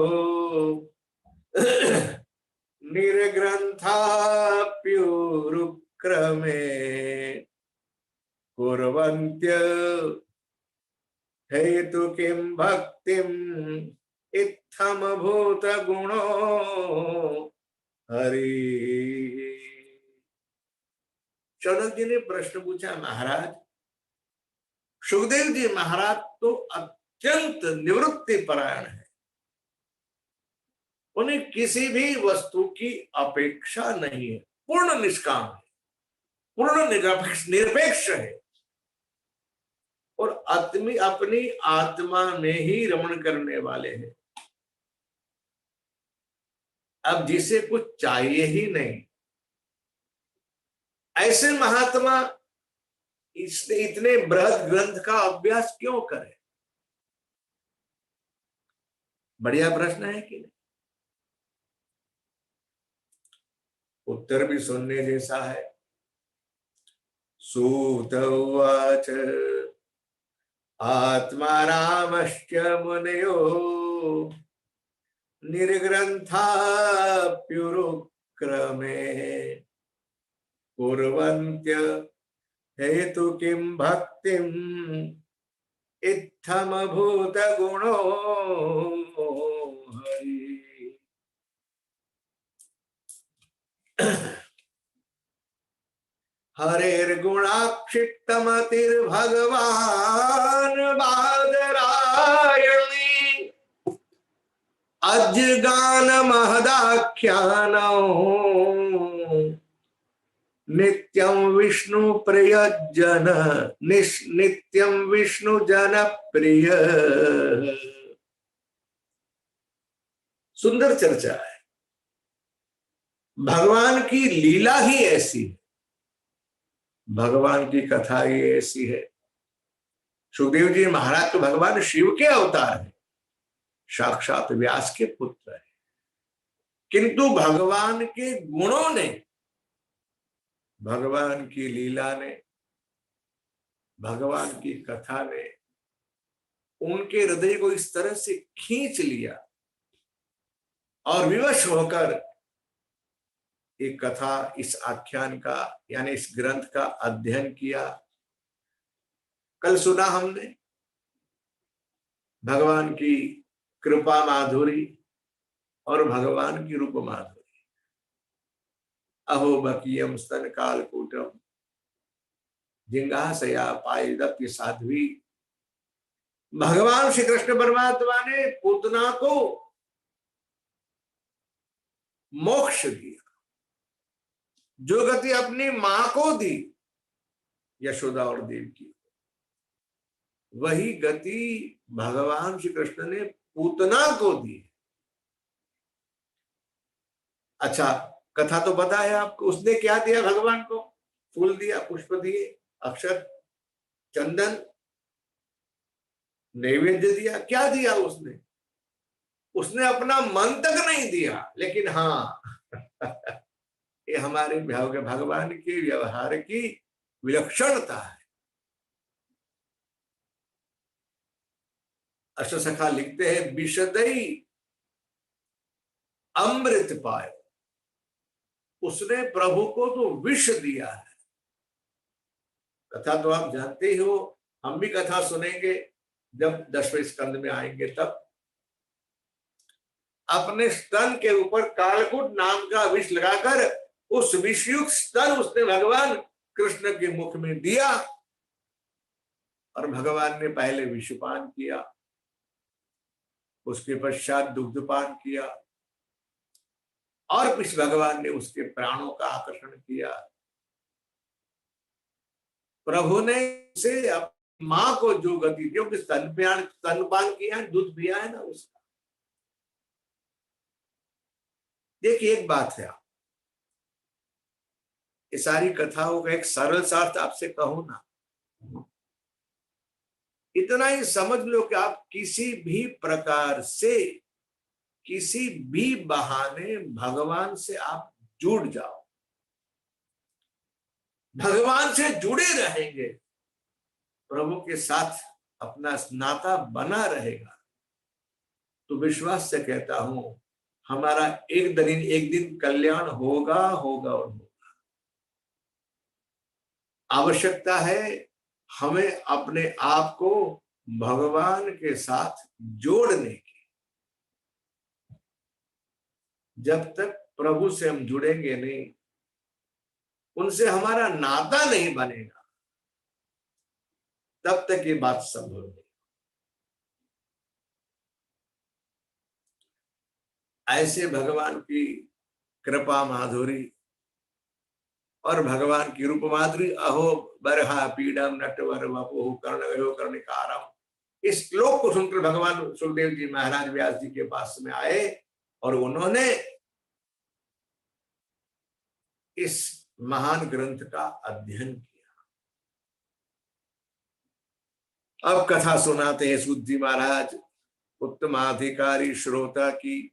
निर्ग्रन्थाप्युरुक्रमे कुर्वन्त्य हेतु किं भक्तिम् इत्थमभूत गुणो हरि। शौनक जी ने प्रश्न पूछा महाराज सुखदेव जी महाराज तो अत्यंत निवृत्ति परायण है, उन्हें किसी भी वस्तु की अपेक्षा नहीं है, पूर्ण निष्काम है, पूर्ण निरपेक्ष है और अपनी आत्मा में ही रमण करने वाले हैं। अब जिसे कुछ चाहिए ही नहीं ऐसे महात्मा इतने बृहद ग्रंथ का अभ्यास क्यों करें? बढ़िया प्रश्न है कि नहीं? उत्तर भी सुनने जैसा है। सूत उवाच आत्मा रामश्च मुनयो निर्ग्रन्थाप्युरुक्रमे कुर्वन्त्य हेतु किं भक्तिम् इत्थमभूत गुणो हरि। हरेर्गुणाक्षिप्तमतिर्भगवान् बादरायणी अज्ञान महदाख्यानो नित्यं विष्णु प्रिय जन, नित्यं विष्णु जन प्रिय। सुंदर चर्चा है। भगवान की लीला ही ऐसी है, भगवान की कथा ही ऐसी है। सुखदेव जी महाराज तो भगवान शिव के अवतार है, साक्षात व्यास के पुत्र है, किंतु भगवान के गुणों ने, भगवान की लीला ने, भगवान की कथा ने उनके हृदय को इस तरह से खींच लिया और विवश होकर एक कथा, इस आख्यान का यानी इस ग्रंथ का अध्ययन किया। कल सुना हमने भगवान की कृपा माधुरी और भगवान की रूप माधुरी। अहो बकीयम स्तन कालकूटम जिंगासया पायदप्य साध्वी। भगवान श्री कृष्ण परमात्मा ने पूतना को मोक्ष दिया, जो गति अपनी मां को दी यशोदा और देवकी, वही गति भगवान श्री कृष्ण ने पूतना को दी। अच्छा, कथा तो पता है आपको, उसने क्या दिया भगवान को? फूल दिया, पुष्प दिए, अक्षत, चंदन, नैवेद्य दिया। क्या दिया उसने? उसने अपना मन तक नहीं दिया, लेकिन हाँ ये हमारे भगवान के व्यवहार की विलक्षणता है। अष्टसखा लिखते हैं, विशदई अमृत पाए। उसने प्रभु को तो विष दिया है। कथा तो आप जानते ही हो, हम भी कथा सुनेंगे जब 10वें स्कंद में आएंगे तब। अपने स्तन के ऊपर कालकूट नाम का विष लगाकर उस विषयुक्त स्तन उसने भगवान कृष्ण के मुख में दिया और भगवान ने पहले विषपान किया, उसके पश्चात दुग्धपान किया और फिर भगवान ने उसके प्राणों का आकर्षण किया। प्रभु ने उसे अपनी मां को जो गति दी, क्योंकि स्तनपान किया है, दूध पिया है ना उसका। देखिए एक बात है, ये सारी कथाओं का एक सरल सा अर्थ आपसे कहूं ना, इतना ही समझ लो कि आप किसी भी प्रकार से, किसी भी बहाने भगवान से आप जुड़ जाओ, भगवान से जुड़े रहेंगे, प्रभु के साथ अपना नाता बना रहेगा, तो विश्वास से कहता हूं हमारा एक दिन कल्याण होगा होगा और होगा। आवश्यकता है हमें अपने आप को भगवान के साथ जोड़ने की। जब तक प्रभु से हम जुड़ेंगे नहीं, उनसे हमारा नाता नहीं बनेगा, तब तक ये बात संभव नहीं। ऐसे भगवान की कृपा माधुरी और भगवान की रूप माधुरी, अहो बरहा पीडम नटवर वपु कर्णयो कर्णिकारम। इस श्लोक को सुनकर भगवान सुखदेव जी महाराज व्यास जी के पास में आए और उन्होंने इस महान ग्रंथ का अध्ययन किया। अब कथा सुनाते हैं सूत जी महाराज, उत्तमाधिकारी श्रोता की।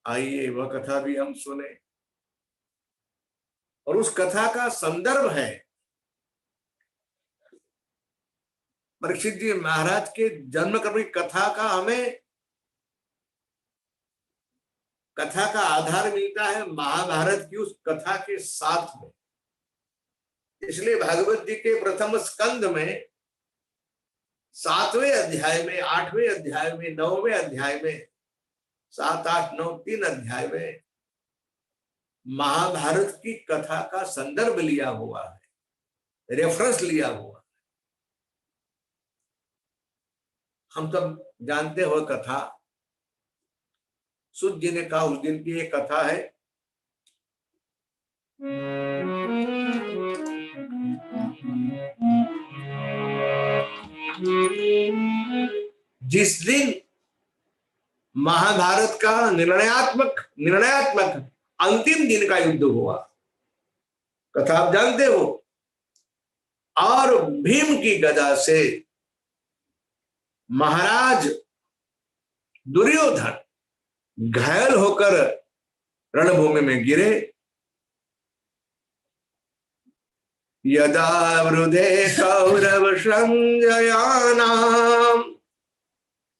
आइए वह कथा भी हम सुने, और उस कथा का संदर्भ है परीक्षित जी महाराज के जन्म कर्म की कथा का। हमें कथा का आधार मिलता है महाभारत की उस कथा के साथ में। इसलिए भागवत जी के प्रथम स्कंद में 7वें अध्याय में, 8वें अध्याय में, 9वें अध्याय में, 7, 8, 9 3 अध्याय में महाभारत की कथा का संदर्भ लिया हुआ है, रेफरेंस लिया हुआ है। हम सब जानते हो कथा, सूत जी ने कहा उस दिन की एक कथा है। जिस दिन महाभारत का निर्णयात्मक अंतिम दिन का युद्ध हुआ, कथा आप जानते हो, और भीम की गदा से महाराज दुर्योधन घायल होकर रणभूमि में गिरे। यदा वृधे कौरव संजयानाम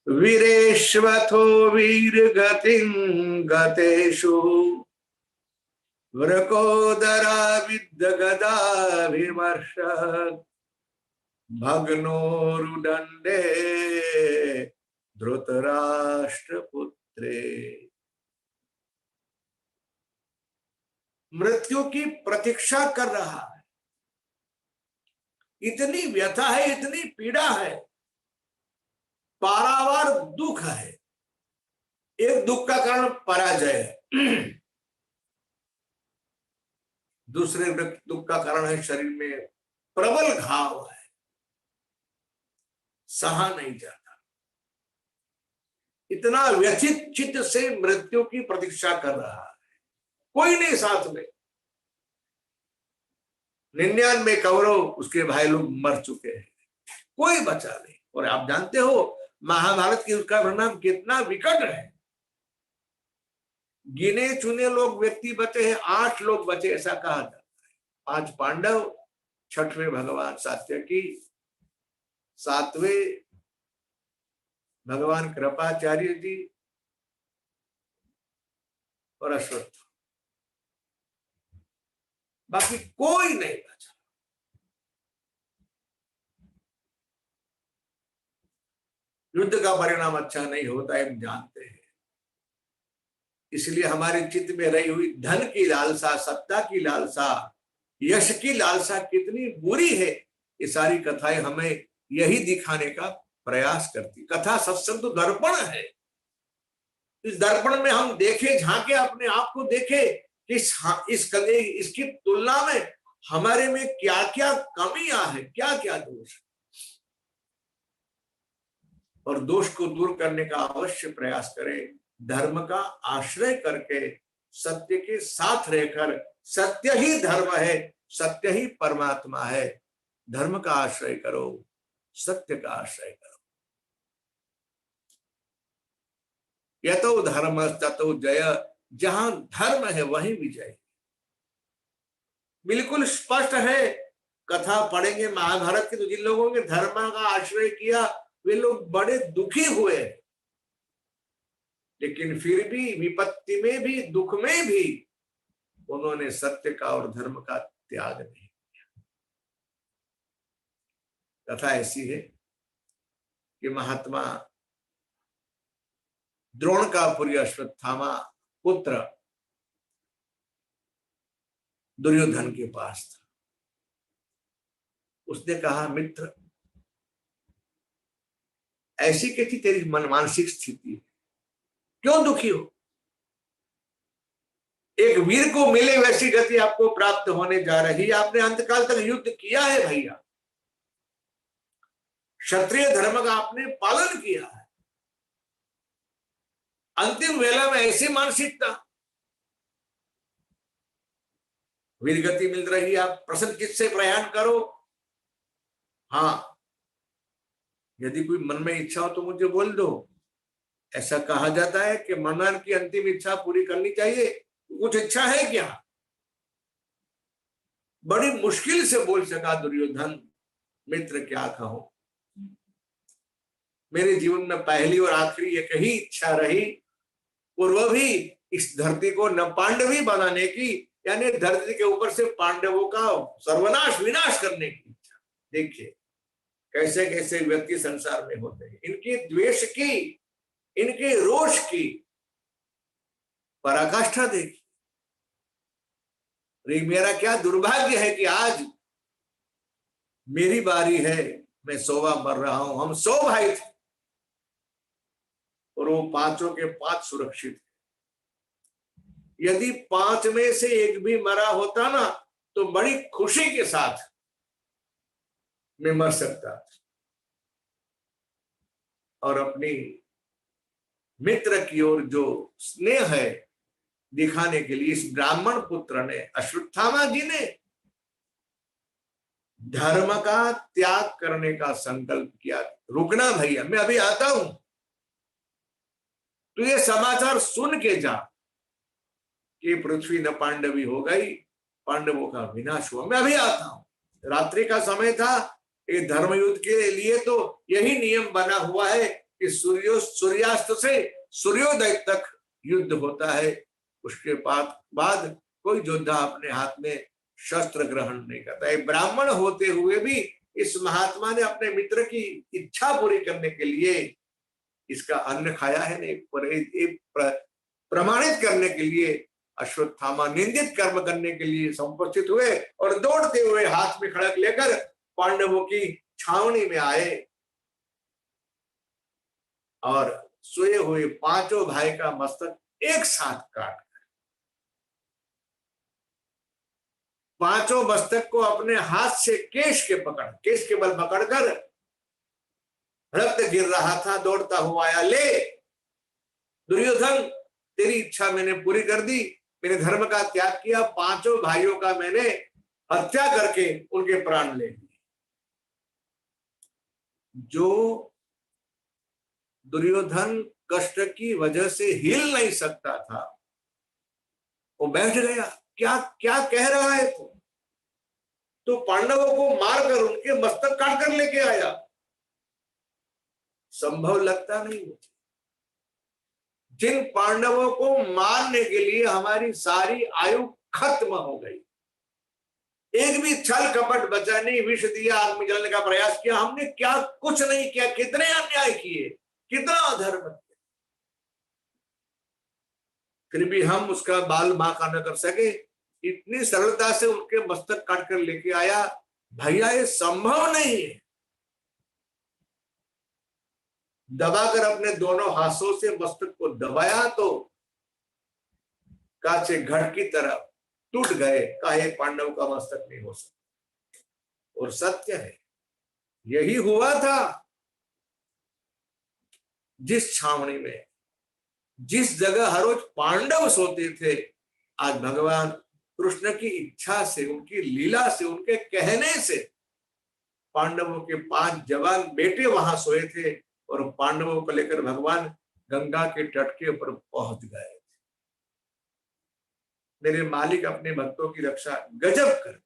वीरेश्वथो वीरगतिं गतेषु वृकोदरा विद्यगदा विमर्श भग्नोरुदंडे धृतराष्ट्रपुत्रे। मृत्यु की प्रतीक्षा कर रहा है, इतनी व्यथा है, इतनी पीड़ा है, पारावार दुख है। एक दुख का कारण पराजय है, दूसरे दुख का कारण है शरीर में प्रबल घाव है, सहा नहीं जाता। इतना व्यथित चित्त से मृत्यु की प्रतीक्षा कर रहा है, कोई नहीं साथ में। 99 कौरव उसके भाई लोग मर चुके हैं, कोई बचा नहीं। और आप जानते हो महाभारत की उसका परिणाम कितना विकट है। गिने चुने लोग व्यक्ति बचे हैं, 8 लोग बचे ऐसा कहा जाता है। 5 पांडव, 6वें भगवान सात्यकी, 7वें भगवान कृपाचार्य जी और अश्वत्थ, बाकी कोई नहीं बचा। युद्ध का परिणाम अच्छा नहीं होता है, हम जानते हैं। इसलिए हमारे चित्त में रही हुई धन की लालसा, सत्ता की लालसा, यश की लालसा कितनी बुरी है, ये सारी कथाएं हमें यही दिखाने का प्रयास करती। कथा सत्संग तो दर्पण है, इस दर्पण में हम देखे, झांके, अपने आप को देखे कि इसकी तुलना में हमारे में क्या क्या कमियां है, क्या क्या दोष है, और दोष को दूर करने का अवश्य प्रयास करें। धर्म का आश्रय करके, सत्य के साथ रहकर, सत्य ही धर्म है, सत्य ही परमात्मा है, धर्म का आश्रय करो, सत्य का आश्रय करो। यतो धर्म ततो जय, जहां धर्म है वहीं विजय। बिल्कुल स्पष्ट है। कथा पढ़ेंगे महाभारत की तो जिन लोगों ने धर्म का आश्रय किया वे लोग बड़े दुखी हुए, लेकिन फिर भी विपत्ति में भी, दुख में भी उन्होंने सत्य का और धर्म का त्याग नहीं किया। कथा ऐसी है कि महात्मा द्रोण का पुरी अश्वत्थामा पुत्र दुर्योधन के पास था। उसने कहा, मित्र, ऐसी कैसी तेरी मानसिक स्थिति है, क्यों दुखी हो? एक वीर को मिले वैसी गति आपको प्राप्त होने जा रही है। आपने अंतकाल तक युद्ध किया है भैया, क्षत्रिय धर्म का आपने पालन किया है, अंतिम वेला में ऐसी मानसिकता, वीर गति मिल रही है, आप प्रसन्न चित्त से प्रयाण करो। हाँ, यदि कोई मन में इच्छा हो तो मुझे बोल दो। ऐसा कहा जाता है कि मनन की अंतिम इच्छा पूरी करनी चाहिए। कुछ इच्छा है क्या? बड़ी मुश्किल से बोल सका दुर्योधन, मित्र क्या कहो, मेरे जीवन में पहली और आखिरी एक ही इच्छा रही, और वह भी इस धरती को न पांडवी बनाने की, यानी धरती के ऊपर से पांडवों का सर्वनाश, विनाश करने की इच्छा। देखिए कैसे कैसे व्यक्ति संसार में होते हैं, इनके द्वेष की, इनके रोष की पराकाष्ठा देखिए। मेरा क्या दुर्भाग्य है कि आज मेरी बारी है, मैं 100वां मर रहा हूं। हम 100 भाई थे और वो 5 के 5 सुरक्षित। यदि 5 में से एक भी मरा होता ना तो बड़ी खुशी के साथ मैं मर सकता था। और अपनी मित्र की ओर जो स्नेह है दिखाने के लिए इस ब्राह्मण पुत्र ने, अश्वत्थामा जी ने धर्म का त्याग करने का संकल्प किया। रुकना भैया, मैं अभी आता हूं, तो ये समाचार सुन के जा कि पृथ्वी न पांडवी हो गई, पांडवों का विनाश हुआ, मैं अभी आता हूं। रात्रि का समय था। ये धर्म युद्ध के लिए तो यही नियम बना हुआ है कि सूर्यास्त से सूर्योदय तक युद्ध होता है। उसके बाद कोई योद्धा अपने हाथ में शस्त्र ग्रहण नहीं करता है। ब्राह्मण होते हुए भी इस महात्मा ने अपने मित्र की इच्छा पूरी करने के लिए इसका अन्न खाया है, प्रमाणित करने के लिए अश्वत्थामा निंदित कर्म करने के लिए समुपस्थित हुए और दौड़ते हुए हाथ में खड़ग लेकर पांडवों की छावनी में आए और सोए हुए पांचों भाई का मस्तक एक साथ काट, पांचों मस्तक को अपने हाथ से केश के बल पकड़कर, रक्त गिर रहा था, दौड़ता हुआ आया, ले दुर्योधन, तेरी इच्छा मैंने पूरी कर दी, मैंने धर्म का त्याग किया, पांचों भाइयों का मैंने हत्या करके उनके प्राण ले लिए। जो दुर्योधन कष्ट की वजह से हिल नहीं सकता था, वो बैठ गया। क्या क्या कह रहा है तो पांडवों को मारकर उनके मस्तक काट कर लेके आया। संभव लगता नहीं मुझे। जिन पांडवों को मारने के लिए हमारी सारी आयु खत्म हो गई, एक भी छल कपट बचा नहीं, विष दिया, आग में जलने का प्रयास किया, हमने क्या कुछ नहीं किया। कितने अन्याय किए, कितना अधर्म किया, फिर भी हम उसका बाल बांका न कर सके। इतनी सरलता से उनके मस्तक काट कर लेके आया। भैया ये संभव नहीं है। दबाकर अपने दोनों हाथों से मस्तक को दबाया तो कांचे घड़ की तरह टूट गए। काहे पांडव का मस्तक नहीं हो सकता। और सत्य है, यही हुआ था। जिस छावनी में, जिस जगह हर रोज पांडव सोते थे, आज भगवान कृष्ण की इच्छा से, उनकी लीला से, उनके कहने से पांडवों के 5 जवान बेटे वहां सोए थे और पांडवों को लेकर भगवान गंगा के तट के ऊपर पहुंच गए। मेरे मालिक अपने भक्तों की रक्षा गजब करते।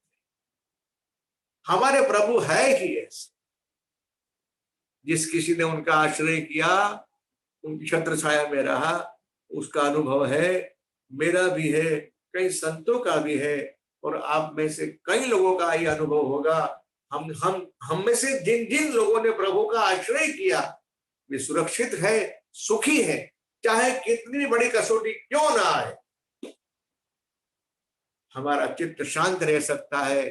हमारे प्रभु है ही ऐसे। जिस किसी ने उनका आश्रय किया, उनकी छत्र छाया में रहा, उसका अनुभव है, मेरा भी है, कई संतों का भी है, और आप में से कई लोगों का ये अनुभव होगा। हम में से जिन जिन लोगों ने प्रभु का आश्रय किया, वे सुरक्षित है, सुखी है, चाहे कितनी बड़ी कसौटी क्यों ना आए। हमारा चित्त शांत रह सकता है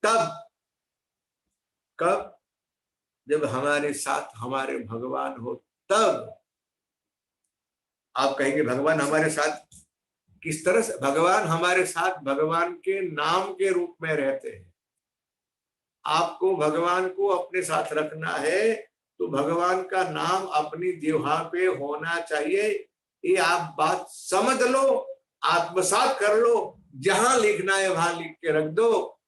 तब, कब? जब हमारे साथ हमारे भगवान हो तब। आप कहेंगे भगवान हमारे साथ किस तरह से? भगवान हमारे साथ भगवान के नाम के रूप में रहते हैं। आपको भगवान को अपने साथ रखना है तो भगवान का नाम अपनी जिह्वा पे होना चाहिए। ये आप बात समझ लो, आत्मसात कर लो, जहां लिखना है वहां लिख के रख दो।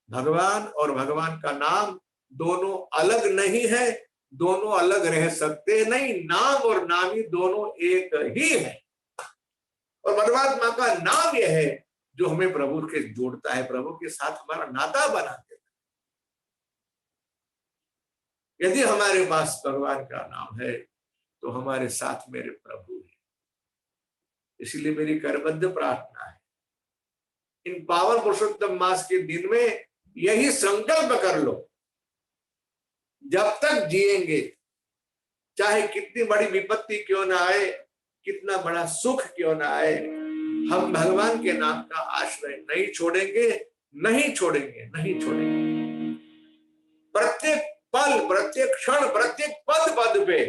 भगवान और भगवान का नाम दोनों अलग नहीं है, दोनों अलग रह सकते नहीं। नाम और नामी दोनों एक ही है। और परमात्मा का नाम यह है जो हमें प्रभु के जोड़ता है, प्रभु के साथ हमारा नाता बना देता है। यदि हमारे पास भगवान का नाम है तो हमारे साथ मेरे प्रभु है। इसलिए मेरी करबद्ध प्रार्थना है, इन पावन पुरुषोत्तम मास के दिन में यही संकल्प कर लो, जब तक जिएंगे, चाहे कितनी बड़ी विपत्ति क्यों ना आए, कितना बड़ा सुख क्यों ना आए, हम भगवान के नाम का आश्रय नहीं छोड़ेंगे, नहीं छोड़ेंगे, नहीं छोड़ेंगे। प्रत्येक पल, प्रत्येक क्षण, प्रत्येक पद पद पे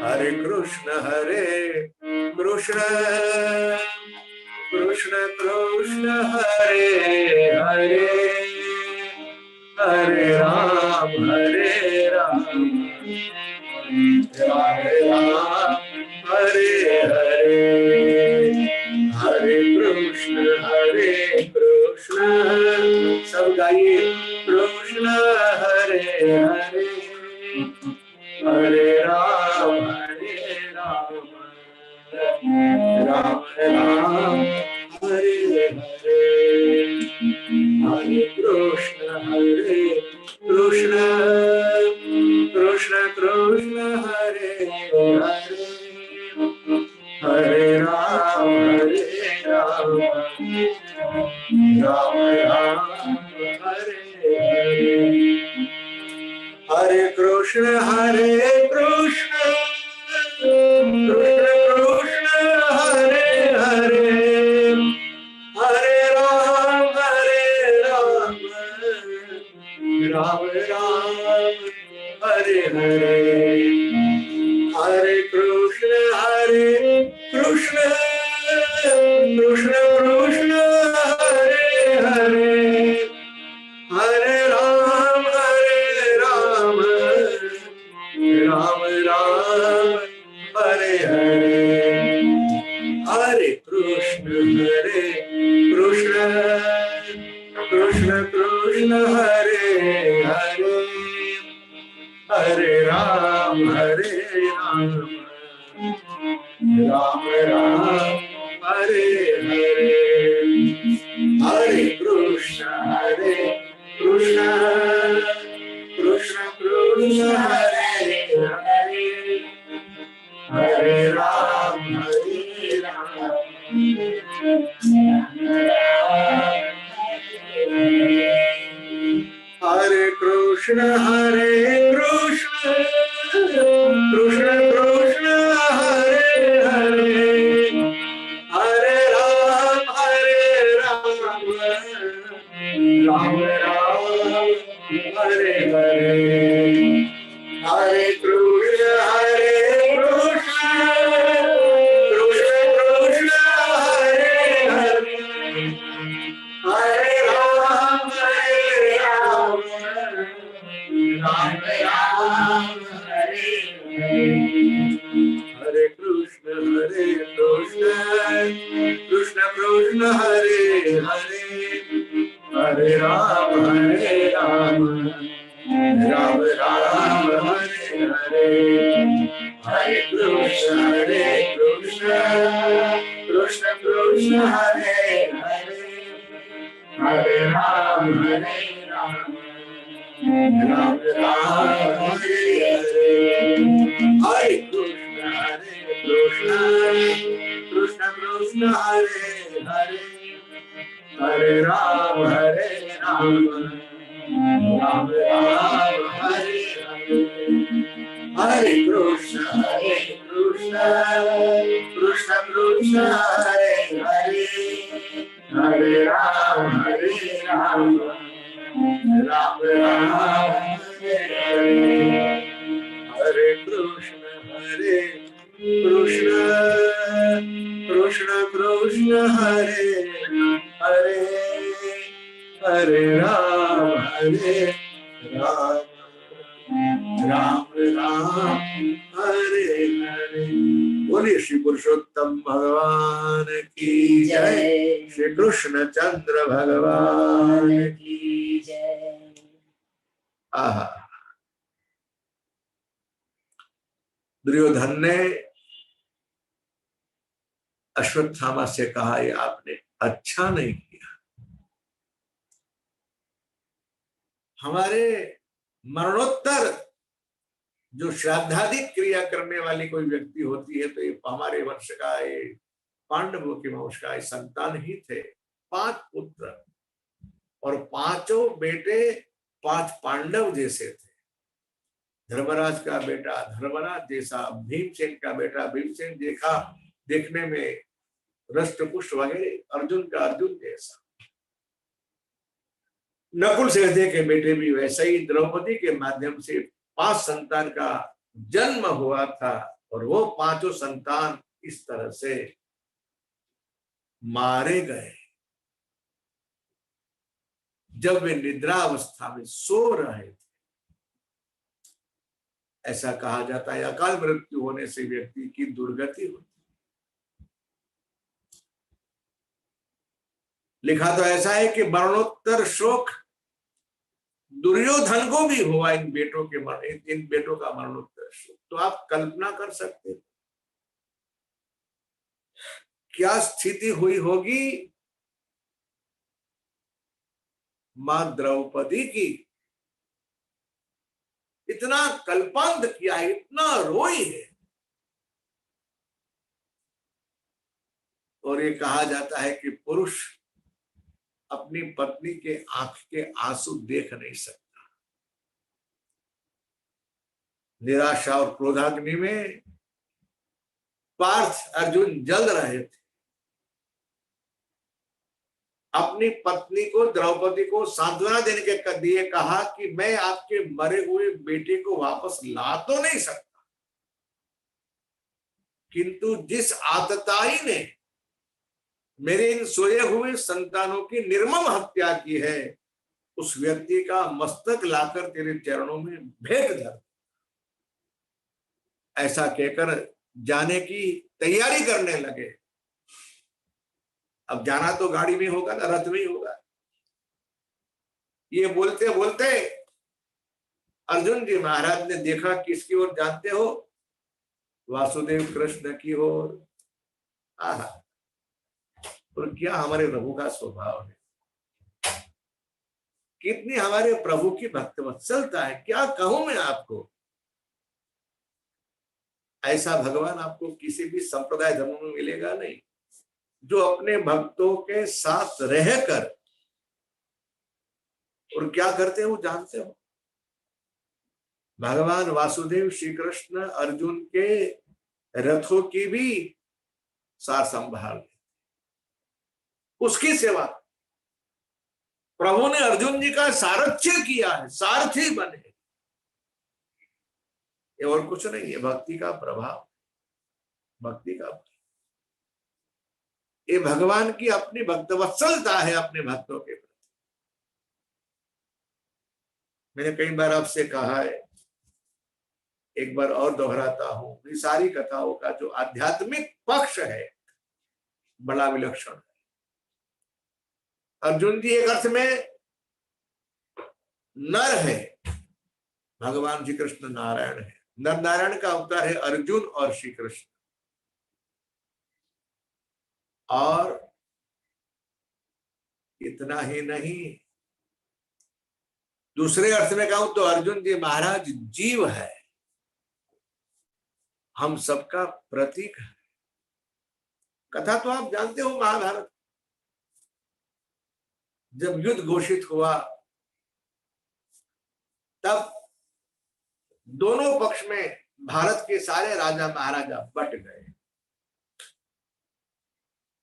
हरे कृष्ण कृष्ण कृष्ण हरे हरे, हरे राम गाइए। कृष्ण हरे हरे हरे राम राम राम हरे हरे हरे कृष्ण कृष्ण कृष्ण कृष्ण हरे हरे हरे राम राम राम हरे हरे हरे कृष्ण कृष्ण कृष्ण हरे हरे हरे राम राम राम हरे हरे हरे कृष्ण कृष्ण कृष्ण कृष्ण हरे हरे हरे राम राम राम हरे हरे हरे कृष्ण कृष्ण कृष्ण कृष्ण हरे हरे हरे राम राम राम हरे हरे हरे कृष्ण कृष्ण कृष्ण कृष्ण हरे हरे हरे राम हरे कृष्ण कृष्ण कृष्ण कृष्ण हरे हरे हरे राम राम राम हरे हरे हरे कृष्ण कृष्ण कृष्ण हरे हरे हरे राम राम हरे हरे कृष्ण कृष्ण कृष्ण हरे हरे हरे राम राम राम हरे हरे हरे कृष्ण कृष्ण कृष्ण हरे हरे हरे राम राम राम हरे हरे हरे कृष्ण कृष्ण कृष्ण हरे हरे हरे राम राम राम हरे हरे हरे कृष्ण कृष्ण कृष्ण हरे हरे हरे राम राम राम हरे हरे हरे कृष्ण कृष्ण कृष्ण कृष्ण हरे हरे हरे राम राम राम राम हरे हरे। बोलिए श्री पुरुषोत्तम भगवान की जय। श्री कृष्ण चंद्र भगवान की जय। आहा, दुर्योधन ने अश्वत्थामा से कहा, ये आपने अच्छा नहीं किया। हमारे मरणोत्तर जो श्राद्धादि क्रिया करने वाली कोई व्यक्ति होती है, तो ये हमारे वंश का, ये पांडवों के वंश का संतान ही थे। 5 पुत्र और 5 बेटे 5 पांडव जैसे थे। धर्मराज का बेटा धर्मराज जैसा, भीमसेन का बेटा भीमसेन देखने में रष्टपुष्ट वगैरह, अर्जुन का अर्जुन जैसा। नकुल सहदेव के बेटे भी वैसे ही। द्रौपदी के माध्यम से 5 संतान का जन्म हुआ था, और वो 5 संतान इस तरह से मारे गए जब वे निद्रा अवस्था में सो रहे थे। ऐसा कहा जाता है अकाल मृत्यु होने से व्यक्ति की दुर्गति होती। लिखा तो ऐसा है कि मरणोत्तर शोक दुर्योधन को भी हुआ इन बेटों के मरण, इन बेटों का मरणोत्तर शोक। तो आप कल्पना कर सकते हो क्या स्थिति हुई होगी मां द्रौपदी की। इतना कल्पांत किया है, इतना रोई है। और ये कहा जाता है कि पुरुष अपनी पत्नी के आंख के आंसू देख नहीं सकता। निराशा और क्रोधाग्नि में पार्थ अर्जुन जल रहे थे। अपनी पत्नी को द्रौपदी को सांत्वना देने के दिए कहा कि मैं आपके मरे हुए बेटे को वापस ला तो नहीं सकता, किंतु जिस आतताई ने मेरे इन सोए हुए संतानों की निर्मम हत्या की है, उस व्यक्ति का मस्तक लाकर तेरे चरणों में भेंट धर। ऐसा कहकर जाने की तैयारी करने लगे। अब जाना तो गाड़ी में होगा ना, रथ में ही होगा। ये बोलते बोलते अर्जुन जी महाराज ने देखा किसकी ओर जानते हो? वासुदेव कृष्ण की ओर। आहा, और क्या हमारे प्रभु का स्वभाव है, कितनी हमारे प्रभु की भक्त वत्सलता है, क्या कहूं मैं आपको। ऐसा भगवान आपको किसी भी संप्रदाय धर्म में मिलेगा नहीं, जो अपने भक्तों के साथ रहकर और क्या करते हो जानते हो? भगवान वासुदेव श्री कृष्ण अर्जुन के रथों की भी सार संभाल, उसकी सेवा। प्रभु ने अर्जुन जी का सारथ्य किया है, सारथी बने। ये और कुछ नहीं है, भक्ति का प्रभाव, भक्ति का। ये भगवान की अपनी भक्तवत्सलता है अपने भक्तों के प्रति। मैंने कई बार आपसे कहा है, एक बार और दोहराता हूं, ये सारी कथाओं का जो आध्यात्मिक पक्ष है बड़ा विलक्षण है। अर्जुन जी एक अर्थ में नर है, भगवान श्री कृष्ण नारायण है। नर नारायण का अवतार है अर्जुन और श्री कृष्ण। और इतना ही नहीं, दूसरे अर्थ में कहूं तो अर्जुन जी महाराज जीव है, हम सबका प्रतीक है। कथा तो आप जानते हो, महाभारत जब युद्ध घोषित हुआ तब दोनों पक्ष में भारत के सारे राजा महाराजा बट गए।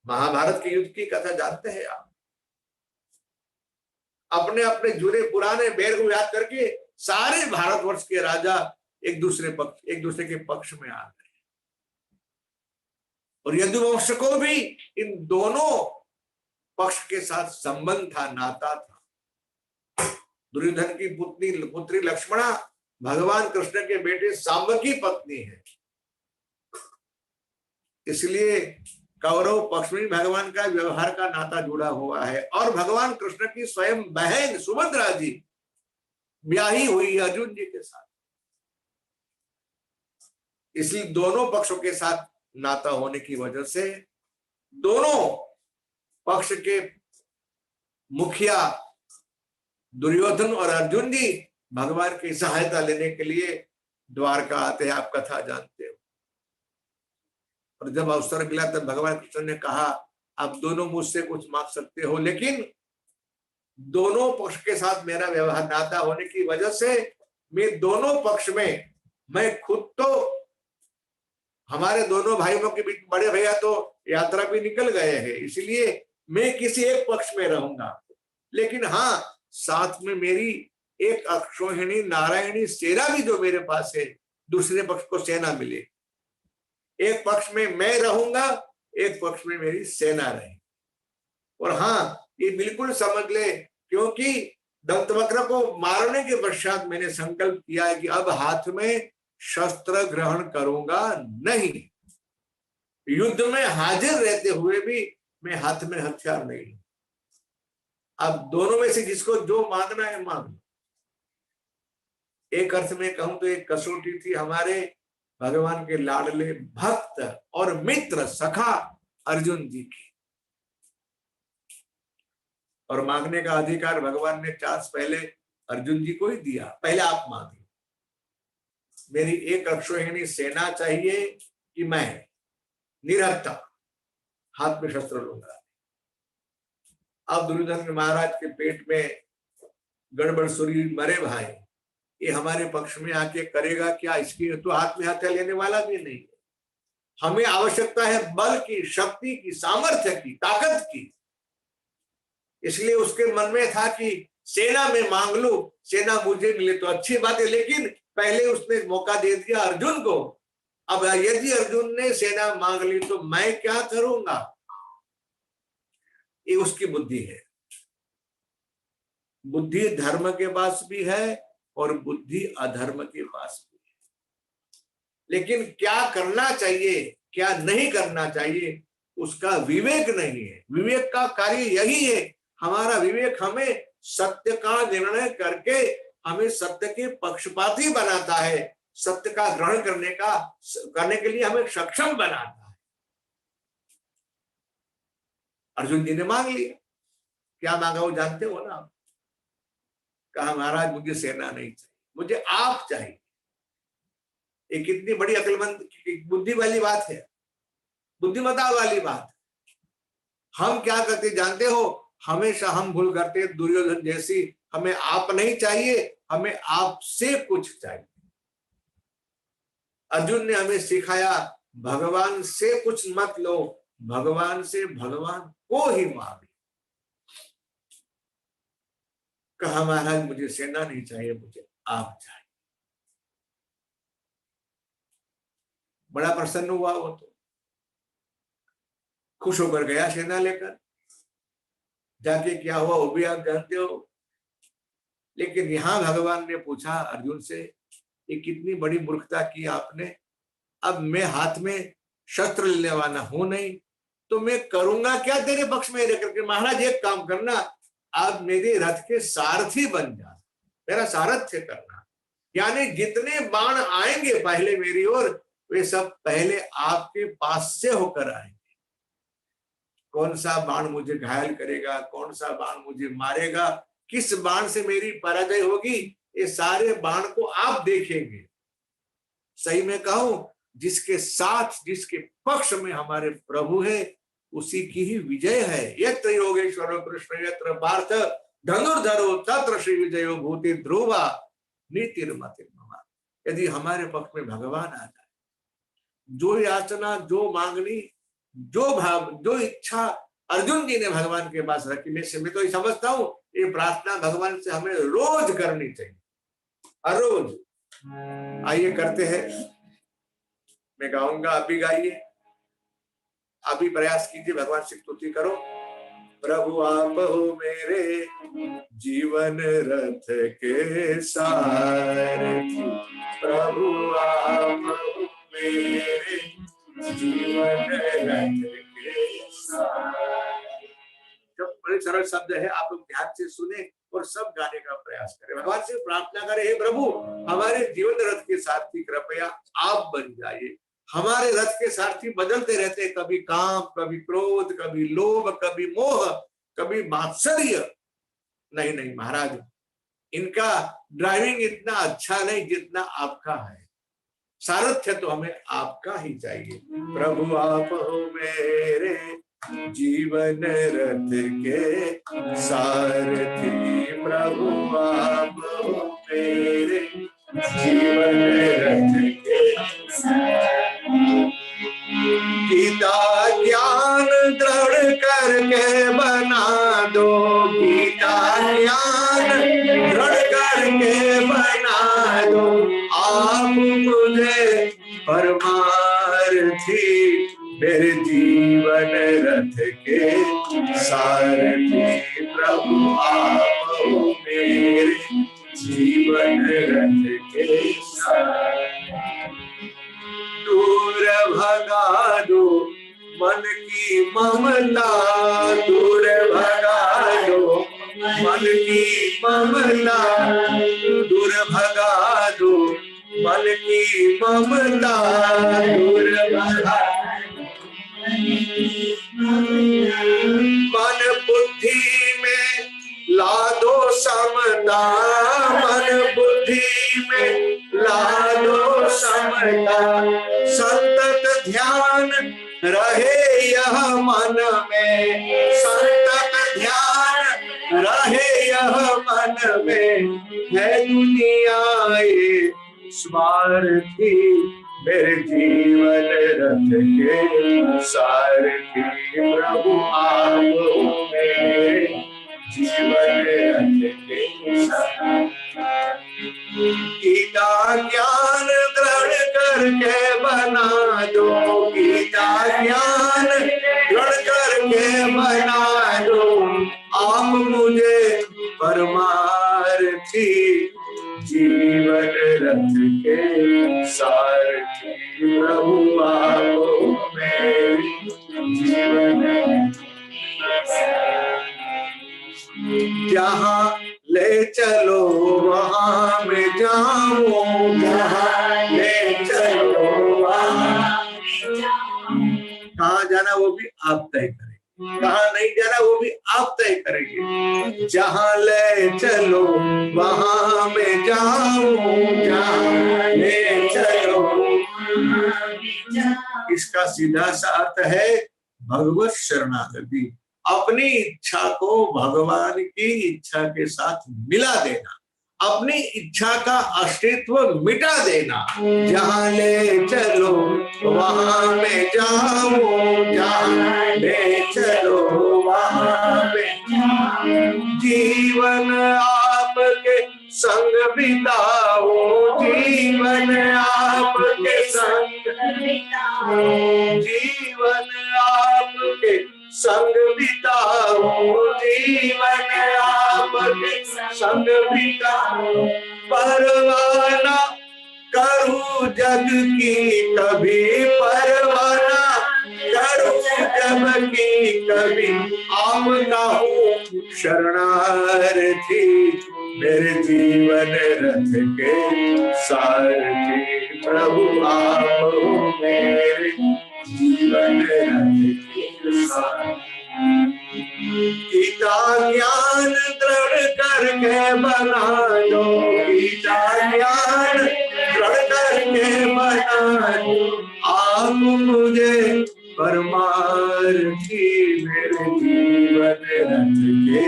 महाभारत के युद्ध की कथा जानते हैं आप। अपने अपने जुड़े पुराने बैर को याद करके सारे भारतवर्ष के राजा एक दूसरे के पक्ष में आ गए। और यदुवंश को भी इन दोनों पक्ष के साथ संबंध था, नाता था। दुर्योधन की पुत्री लक्ष्मणा भगवान कृष्ण के बेटे सांब की पत्नी है, इसलिए कौरव पक्ष में भगवान का व्यवहार का नाता जुड़ा हुआ है। और भगवान कृष्ण की स्वयं बहन सुभद्रा जी ब्याही हुई अर्जुन जी के साथ, इसलिए दोनों पक्षों के साथ नाता होने की वजह से दोनों पक्ष के मुखिया दुर्योधन और अर्जुन जी भगवान की सहायता लेने के लिए द्वारका आते हैं। आप कथा जानते हो। और जब अवसर मिला तब भगवान कृष्ण ने कहा, आप दोनों मुझसे कुछ मांग सकते हो, लेकिन दोनों पक्ष के साथ मेरा व्यवहार नाता होने की वजह से मैं दोनों पक्ष में, मैं खुद तो, हमारे दोनों भाइयों के बीच बड़े भैया तो यात्रा भी निकल गए हैं, इसलिए मैं किसी एक पक्ष में रहूंगा, लेकिन हाँ साथ में मेरी एक अक्षोहिणी नारायणी सेना भी जो मेरे पास है, दूसरे पक्ष को सेना मिले। एक पक्ष में मैं रहूंगा, एक पक्ष में मेरी सेना रहे। और हाँ ये बिल्कुल समझ ले, क्योंकि दंतवक्र को मारने के पश्चात मैंने संकल्प किया है कि अब हाथ में शस्त्र ग्रहण करूंगा नहीं, युद्ध में हाजिर रहते हुए भी मैं हाथ में हथियार नहीं। अब दोनों में से जिसको जो मांगना है मांग लो। एक अर्थ में कहूं तो एक कसौटी थी हमारे भगवान के लाडले भक्त और मित्र सखा अर्जुन जी की। और मांगने का अधिकार भगवान ने चांस पहले अर्जुन जी को ही दिया, पहले आप मांगे, मेरी एक अक्षोहिणी सेना चाहिए कि मैं निरहता हाथ में शस्त्र लूंगा। अब दुर्योधन महाराज के पेट में गड़बड़ सुरी मरे भाई, ये हमारे पक्ष में आके करेगा क्या? इसकी तो हाथ में हथियार लेने वाला भी नहीं। हमें आवश्यकता है बल की, शक्ति की, सामर्थ्य की, ताकत की। इसलिए उसके मन में था कि सेना में मांग लो, सेना मुझे मिले तो अच्छी बात है, लेकिन पहले उसने मौका दे दिया अर्जुन को। अब यदि अर्जुन ने सेना मांग ली तो मैं क्या करूंगा? ये उसकी बुद्धि है। बुद्धि धर्म के पास भी है और बुद्धि अधर्म के पास भी है, लेकिन क्या करना चाहिए क्या नहीं करना चाहिए उसका विवेक नहीं है। विवेक का कार्य यही है, हमारा विवेक हमें सत्य का निर्णय करके हमें सत्य के पक्षपाती बनाता है, सत्य का ग्रहण करने के लिए हमें सक्षम बनाता है। अर्जुन जी ने मांग लिया। क्या मांगा वो जानते हो ना? कहा महाराज मुझे सेना नहीं चाहिए, मुझे आप चाहिए। ये कितनी बड़ी अक्लमंद बुद्धि वाली बात है, बुद्धिमत्ता वाली बात। हम क्या करते जानते हो? हमेशा हम भूल करते दुर्योधन जैसी, हमें आप नहीं चाहिए, हमें आपसे कुछ चाहिए। अर्जुन ने हमें सिखाया भगवान से कुछ मत लो, भगवान से भगवान को ही मांगे। कहा महाराज मुझे सेना नहीं चाहिए, मुझे आप चाहिए। बड़ा प्रसन्न हुआ वो, तो खुश होकर गया सेना लेकर। जाके क्या हुआ वो भी आप जानते हो। लेकिन यहां भगवान ने पूछा अर्जुन से, ये कितनी बड़ी मूर्खता की आपने। अब मैं हाथ में शस्त्र लेने वाला हूं नहीं, तो मैं करूंगा क्या तेरे पक्ष में रहकर के? महाराज एक काम करना, आप मेरे रथ के सारथी बन जा, मेरा सारथ्य करना। यानी जितने बाण आएंगे पहले मेरी ओर, वे सब पहले आपके पास से होकर आएंगे। कौन सा बाण मुझे घायल करेगा, कौन सा बाण मुझे मारेगा, किस बाण से मेरी पराजय होगी, ये सारे बाण को आप देखेंगे। सही में कहूं, जिसके साथ जिसके पक्ष में हमारे प्रभु है उसी की ही विजय है। यत्र योगेश्वरो कृष्ण यत्र पार्थ धनुर्धरो तत्र श्री विजयो भूति ध्रुवा नीतिर्मतिर्ममा। यदि हमारे पक्ष में भगवान आ जाए, जो याचना, जो मांगनी, जो भाव, जो इच्छा अर्जुन जी ने भगवान के पास रखी, मैं तो समझता हूं ये प्रार्थना भगवान से हमें रोज करनी चाहिए, हर रोज। आइए करते हैं। मैं गाऊंगा, आप भी गाइए, आप भी प्रयास कीजिए, भगवान से स्तुति करो। प्रभु आप हो मेरे जीवन रथ के सारथी, प्रभु आप हो मेरे जीवन रथ के सारथी। जो बड़े सरल शब्द है, आप लोग ध्यान से सुने और सब गाने का प्रयास करें। भगवान से प्रार्थना करें, हे प्रभु हमारे जीवन रथ के सारथी कृपया आप बन जाइए। हमारे रथ के सारथी बदलते रहते, कभी काम, कभी क्रोध, कभी लोभ, कभी मोह, कभी मात्सर्य। नहीं नहीं महाराज, इनका ड्राइविंग इतना अच्छा नहीं जितना आपका है। सारथ्य तो हमें आपका ही चाहिए। प्रभु आप हो मेरे जीवन रथ के सारथी, प्रभु आप हो मेरे जीवन रथ के सारथी। गीता ज्ञान दृढ़ करके बना दो, गीता ज्ञान दृढ़ करके बना दो, आप मुझे परमार्थी मेरे जीवन रथ के सारथी, प्रभु आप हो मेरे जीवन रथ के सारथी। दूर भगा दो मन की ममता, दूर भगा दो मन की ममता, दूर भगा मन की ममता दूर मन बुद्धि में ला दो समता, मन बुद्धि में ला दो समता, संतत ध्यान रहे यह मन में, संतत ध्यान रहे यह मन में, है दुनिया ये स्वार्थी, मेरे जीवन रथ के सारथी, प्रभु आप मेरे जीवन रथ के सारथी। गीता ज्ञान ग्रहण करके बना दो, गीता ज्ञान ग्रहण करके बना दो, आप मुझे परमार्थी, जीवन रथ के सारथी, प्रभु आप मेरे जीवन। जहाँ ले चलो वहाँ मैं जाऊँ, जहाँ ले चलो वहाँ, कहाँ जाना वो भी आप तय करेंगे, कहाँ नहीं जाना वो भी आप तय करेंगे। जहाँ ले चलो वहाँ मैं जाऊँ, जहाँ ले चलो। इसका सीधा सा अर्थ है भगवत शरणागति, अपनी इच्छा को भगवान की इच्छा के साथ मिला देना, अपनी इच्छा का अस्तित्व मिटा देना। जहाँ ले चलो वहाँ मैं जाऊँ, जहाँ ले चलो वहाँ मैं जाऊँ, जीवन आपके संग बिताऊं, जीवन आपके संग बिताऊं, जीवन आपके संग बिताऊं, जीवन आपके संग बिताऊं, परवाना करूं जग की कभी, परवाना करूं जग की कभी, आपका हूँ शरणार्थी, मेरे जीवन रथ के सारथी, प्रभु आप मेरे जीवन रथ के सारथी। गीता ज्ञान दृढ़ करके बना दो, गीता ज्ञान दृढ़ करके बना दो, आप मुझे परमार्थी, मेरे जीवन रथ के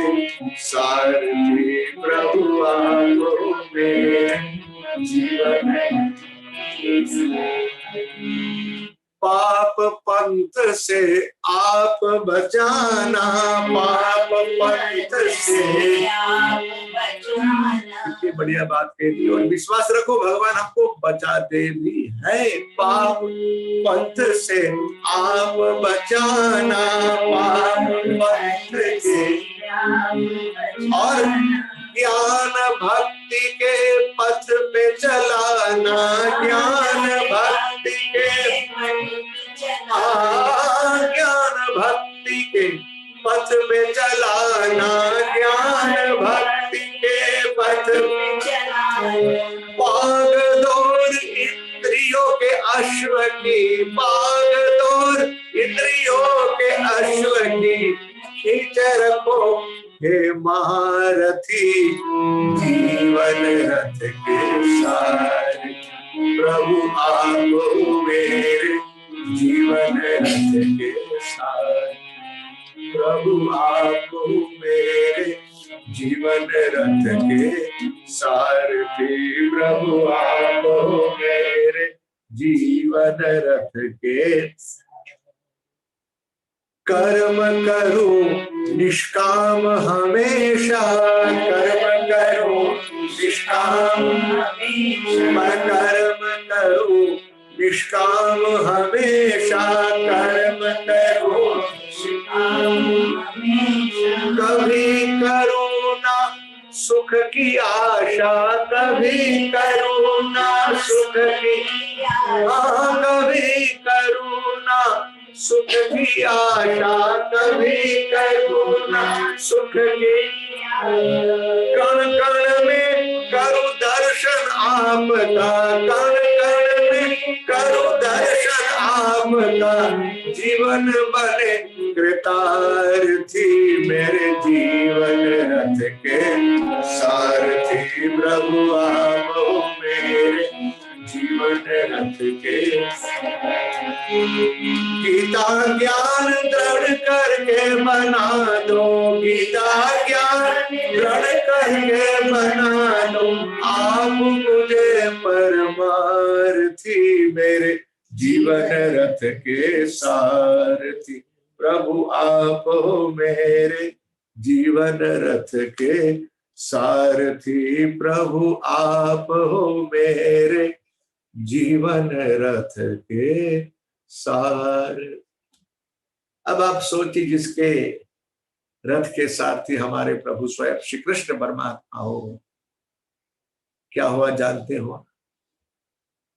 सारथी, प्रभु आप मेरे जीवन। पाप पंथ से आप बचाना, पाप पंथ से आप बचाना, कितनी बढ़िया बात कह दी। और विश्वास रखो भगवान हमको बचाते भी है, पाप पंथ से आप बचाना, पाप पंथ से, और ज्ञान भक्ति के पथ पे चलाना, ज्ञान भक्ति के, ज्ञान भक्ति के पथ पे चलाना, ज्ञान भक्ति के पथ पे चलाना, भागदौड़ इंद्रियों के अश्व की, भागदौड़ इंद्रियों के अश्व की खींच रखो हे महारथी, जीवन रथ के सारथी, प्रभु आप मेरे जीवन रथ के सारथी, प्रभु आप मेरे जीवन रथ के सारथी, प्रभु आप मेरे जीवन रथ के। कर्म करूं निष्काम हमेशा, कर्म करूं निष्काम हमेशा, कर्म करूं निष्काम हमेशा, कर्म करूं निष्काम हमेशा, कभी करूं ना सुख की आशा, कभी करूं ना सुख की, कभी करूं ना सुख की आशा, कभी करुणा सुख की, कण कण में करु दर्शन आपका, कण करो दर्शन आपका, जीवन बने कृतार्थी, मेरे जीवन रथ के सारथी प्रभु आप हो मेरे जीवन रथ के। गीता ज्ञान दृढ़ करके बना दो, गीता ज्ञान दृढ़ करके बना दो, आप मुझे परमार्थी, मेरे जीवन रथ के सारथी प्रभु आप हो मेरे जीवन रथ के सारथी, प्रभु आप हो मेरे जीवन रथ के सार। अब आप सोचिए, जिसके रथ के सारथी हमारे प्रभु स्वयं श्री कृष्ण परमात्मा हो, क्या हुआ जानते हो?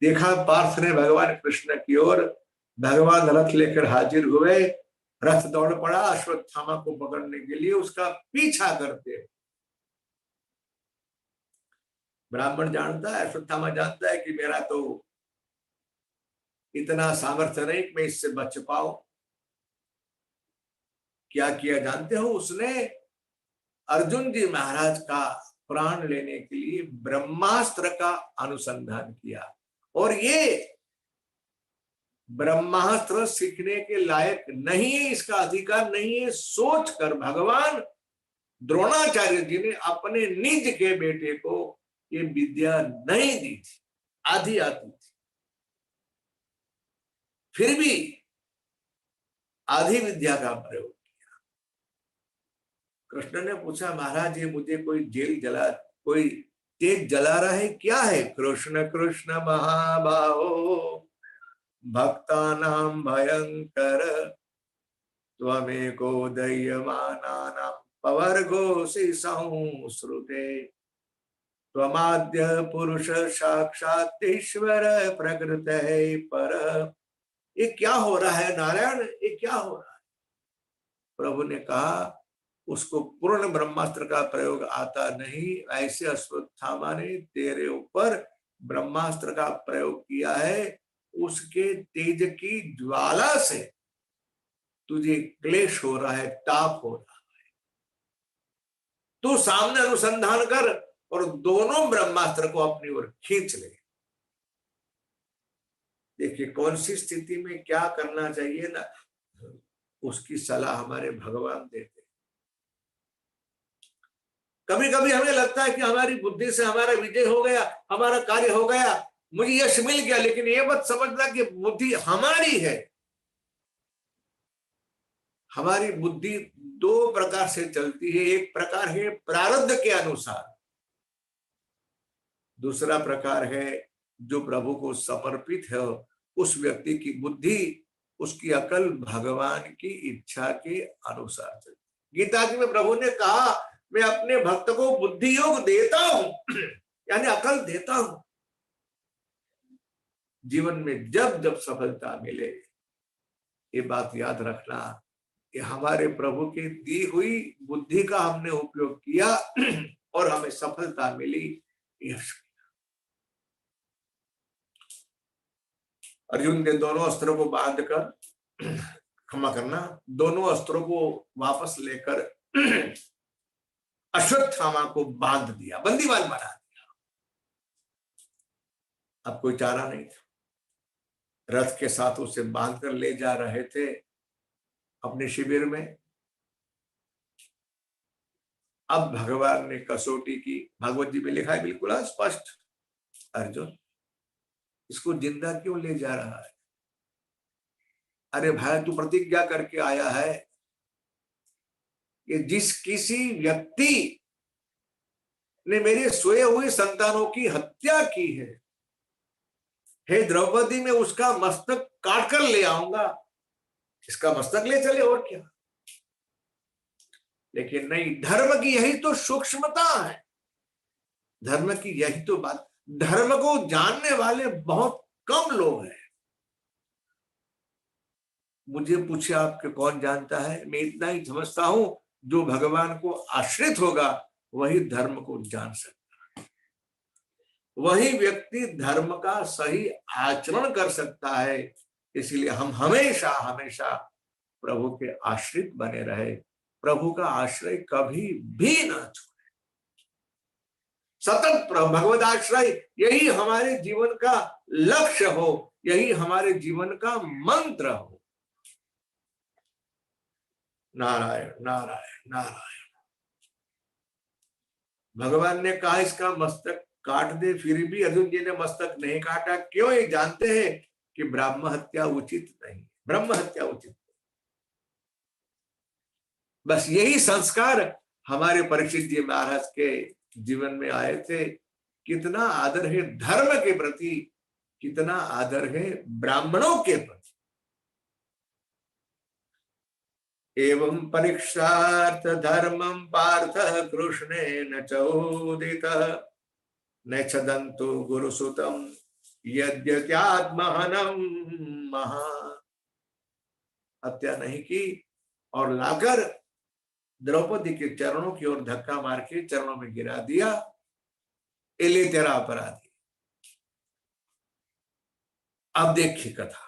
देखा पार्थ ने भगवान कृष्ण की ओर, भगवान रथ लेकर हाजिर हुए, रथ दौड़ पड़ा अश्वत्थामा को पकड़ने के लिए, उसका पीछा करते। ब्राह्मण जानता है, अश्वत्थामा जानता है कि मेरा तो इतना सामर्थ्य नहीं कि मैं इससे बच पाऊं। क्या किया जानते हो उसने? अर्जुन जी महाराज का प्राण लेने के लिए ब्रह्मास्त्र का अनुसंधान किया, और ये ब्रह्मास्त्र सीखने के लायक नहीं है, इसका अधिकार नहीं है, सोचकर भगवान द्रोणाचार्य जी ने अपने निज के बेटे को ये विद्या नहीं दी थी, आधी आती थी, फिर भी आधी विद्या का प्रयोग किया। कृष्ण ने पूछा, महाराज ये मुझे कोई तेज जला रहा है, क्या है? कृष्ण कृष्ण महाबाहो भक्तानां भयंकर, त्वमेको दह्यमानानां पवर्गोऽसि संश्रुते, त्वमाद्य पुरुष साक्षात् ईश्वर प्रकृते पर। ये क्या हो रहा है नारायण, ये क्या हो रहा है? प्रभु ने कहा, उसको पूर्ण ब्रह्मास्त्र का प्रयोग आता नहीं, ऐसे अश्वत्थामा ने तेरे ऊपर ब्रह्मास्त्र का प्रयोग किया है, उसके तेज की ज्वाला से तुझे क्लेश हो रहा है, ताप हो रहा है। तू सामने अनुसंधान कर और दोनों ब्रह्मास्त्र को अपनी ओर खींच ले। देखिए कौन सी स्थिति में क्या करना चाहिए ना, उसकी सलाह हमारे भगवान देते। कभी कभी हमें लगता है कि हमारी बुद्धि से हमारा विजय हो गया, हमारा कार्य हो गया, मुझे यश मिल गया, लेकिन ये मत समझना कि बुद्धि हमारी है। हमारी बुद्धि दो प्रकार से चलती है, एक प्रकार है प्रारब्ध के अनुसार, दूसरा प्रकार है जो प्रभु को समर्पित है, उस व्यक्ति की बुद्धि, उसकी अकल भगवान की इच्छा के अनुसार चलती। गीता जी में प्रभु ने कहा, मैं अपने भक्त को बुद्धि योग देता हूं, यानी अकल देता हूं। जीवन में जब जब सफलता मिले, ये बात याद रखना कि हमारे प्रभु की दी हुई बुद्धि का हमने उपयोग किया और हमें सफलता मिली, यश। अर्जुन ने दोनों अस्त्रों को बांधकर, क्षमा करना, दोनों अस्त्रों को वापस लेकर अश्वत्थामा को बांध दिया, बंदीवान बना दिया। अब कोई चारा नहीं था, रथ के साथ उसे बांधकर ले जा रहे थे अपने शिविर में। अब भगवान ने कसौटी की, भगवत जी में लिखा है बिल्कुल स्पष्ट, अर्जुन इसको जिंदा क्यों ले जा रहा है? अरे भाई तू प्रतिज्ञा करके आया है कि जिस किसी व्यक्ति ने मेरे सोए हुए संतानों की हत्या की है, हे द्रौपदी मैं उसका मस्तक काट कर ले आऊंगा। इसका मस्तक ले चले और क्या। लेकिन नहीं, धर्म की यही तो सूक्ष्मता है, धर्म की यही तो बात। धर्म को जानने वाले बहुत कम लोग हैं। मुझे पूछे आपके कौन जानता है? मैं इतना ही समझता हूं, जो भगवान को आश्रित होगा वही धर्म को जान सकता है। वही व्यक्ति धर्म का सही आचरण कर सकता है। इसलिए हम हमेशा हमेशा प्रभु के आश्रित बने रहे, प्रभु का आश्रय कभी भी ना छोड़े, सतत भगवद आश्रय यही हमारे जीवन का लक्ष्य हो, यही हमारे जीवन का मंत्र हो। नारायण नारायण नारायण। भगवान ने कहा इसका मस्तक काट दे, फिर भी अर्जुन जी ने मस्तक नहीं काटा। क्यों? ये जानते हैं कि ब्रह्म हत्या उचित नहीं, ब्रह्म हत्या उचित नहीं। बस यही संस्कार हमारे परीक्षित जी महाराज के जीवन में आए थे। कितना आदर है धर्म के प्रति, कितना आदर है ब्राह्मणों के प्रति। एवं परीक्षार्थ धर्मं पार्थ कृष्णेन चोदित न छदन्तु गुरुसुतं यद्यत्यात्महनं महा। हत्या नहीं की और लाकर द्रौपदी के चरणों की ओर धक्का मार के चरणों में गिरा दिया। एले तेरा अपराधी। अब देखिए कथा,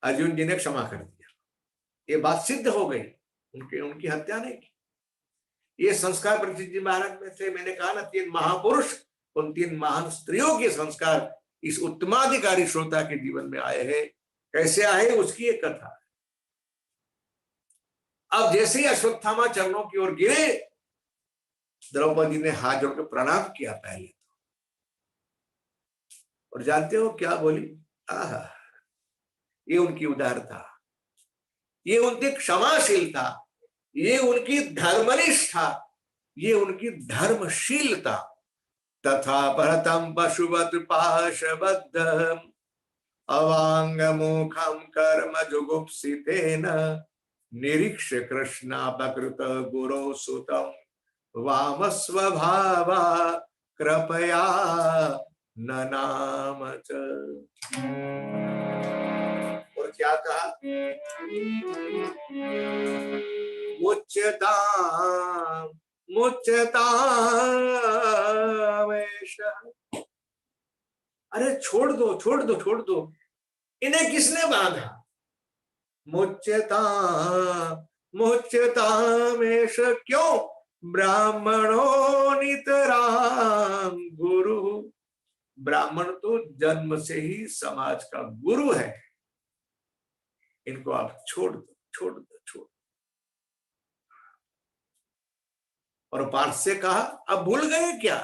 अर्जुन जी ने क्षमा कर दिया, ये बात सिद्ध हो गई, उनकी हत्या नहीं की। ये संस्कार परीक्षित जी महाराज में थे। मैंने कहा ना, 3 महापुरुष, उन 3 महान स्त्रियों के संस्कार इस उत्तमाधिकारी श्रोता के जीवन में आए हैं। कैसे आए उसकी एक कथा है। अब जैसे ही अश्वत्थामा चरणों की ओर गिरे, द्रौपदी ने हाथ जोड़कर प्रणाम किया पहले तो, और जानते हो क्या बोली? आहा, ये उनकी उदारता, ये उनकी क्षमाशीलता, ये उनकी धर्मनिष्ठा, ये उनकी धर्मशीलता। तथा परतम पशुवत पाशबद्धम अवांग मुखम कर्म जुगुप्सितेन निरीक्ष्य कृष्णापकृत गुरो सुतम वाम स्वभावा कृपया ननाम च। और क्या कहा? मुच्यताम मुच्यताम। अरे छोड़ दो छोड़ दो छोड़ दो, इन्हें किसने बांधा? मुच्यताम मुच्यतामेश। क्यों? ब्राह्मणो नितराम गुरु। ब्राह्मण तो जन्म से ही समाज का गुरु है, इनको आप छोड़ दो छोड़ दो छोड़ दो। और पार्थ से कहा, अब भूल गए क्या?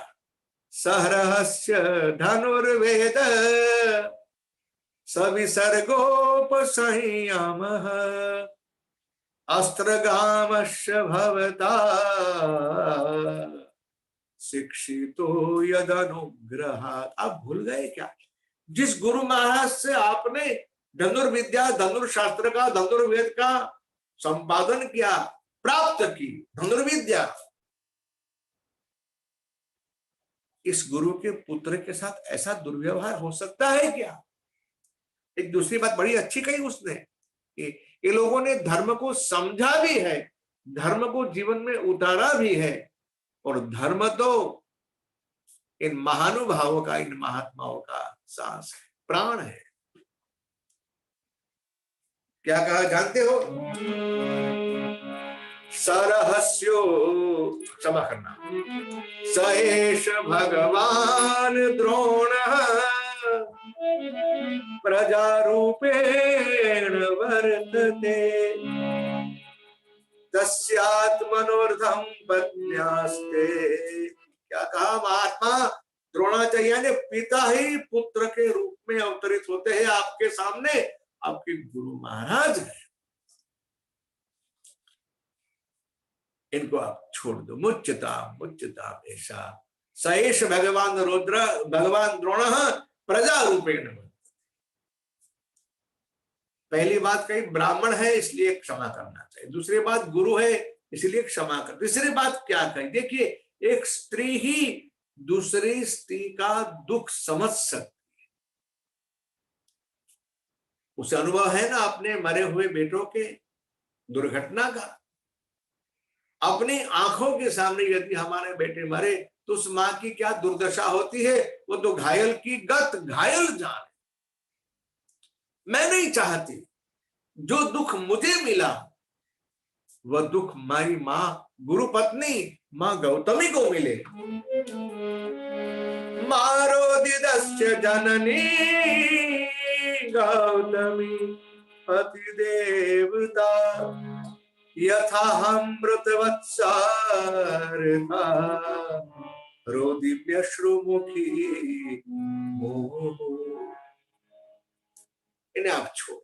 सहरहस्य धनुर्वेद सविसर्गोपसंयम अस्त्रगामस्य भवता शिक्षितो यदनुग्रहात्। आप भूल गए क्या? जिस गुरु महाराज से आपने धनुर्विद्या, धनुर्शास्त्र का, धनुर्वेद का संपादन किया, प्राप्त की धनुर्विद्या, इस गुरु के पुत्र के साथ ऐसा दुर्व्यवहार हो सकता है क्या? एक दूसरी बात बड़ी अच्छी कही उसने, ये लोगों ने धर्म को समझा भी है, धर्म को जीवन में उतारा भी है, और धर्म तो इन महानुभावों का, इन महात्माओं का सांस है, प्राण है। क्या कहा जानते हो? सरहस्यो, क्षमा करना, सएष भगवान द्रोण प्रजारूपेण वर्तते तस्यात्मनोर्धम पत्न्यास्ते। क्या कहा? महात्मा द्रोणाचार्य ने पिता ही पुत्र के रूप में अवतरित होते हैं आपके सामने, आपके गुरु महाराज है, इनको आप छोड़ दो। मुच्यताम मुच्यताम ऐसा सएष भगवान द्रोण प्रजा रूपेण। पहली बात कही ब्राह्मण है इसलिए क्षमा करना चाहिए, दूसरी बात गुरु है इसलिए क्षमा कर, तीसरी बात क्या कही? देखिए, एक स्त्री ही दूसरी स्त्री का दुख समझ सकती है। उसे अनुभव है ना अपने मरे हुए बेटों के दुर्घटना का। अपनी आंखों के सामने यदि हमारे बेटे मरे तो उस माँ की क्या दुर्दशा होती है। वो तो घायल की गत घायल जान। मैं नहीं चाहती जो दुख मुझे मिला वह दुख हमारी माँ गुरु पत्नी माँ गौतमी को मिले। मारोदिदस्य जननी गौतमी पति देवता यथा हम मृतवत्सारथा रोदिव्यश्रुमुखी मोह। इन्हें आप छोड़।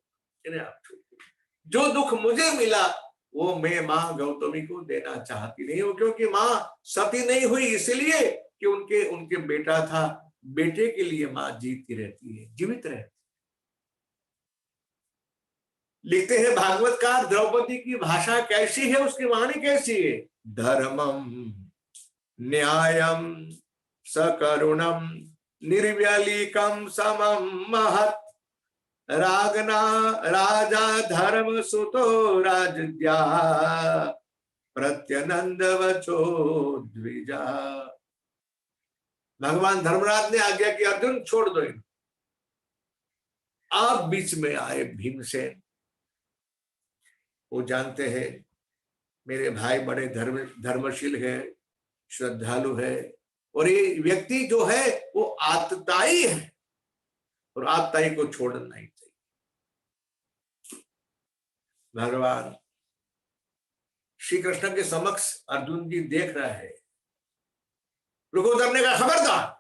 जो दुख मुझे मिला वो मैं माँ गौतमी को देना चाहती नहीं हूँ, क्योंकि माँ सती नहीं हुई इसलिए कि उनके बेटा था। बेटे के लिए माँ जीती रहती है, जीवित रहती। लिखते हैं भागवतकार द्रौपदी की भाषा कैसी है, उसकी वाणी कैसी है। धर्मम न्यायम सकरुणम निर्व्यलीकम समम महत् रागना राजा धर्म सुतो राजद्या प्रत्यनंद वचो द्विजा। भगवान धर्मराज ने आज्ञा की अर्जुन छोड़ दो। आप बीच में आए भीमसेन। वो जानते हैं मेरे भाई बड़े धर्मशील है, श्रद्धालु है, और ये व्यक्ति जो है वो आतताई है, और आतताई को छोड़ना नहीं चाहिए। भगवान श्री कृष्ण के समक्ष अर्जुन जी देख रहा है। रुकोधर ने कहा खबरदार।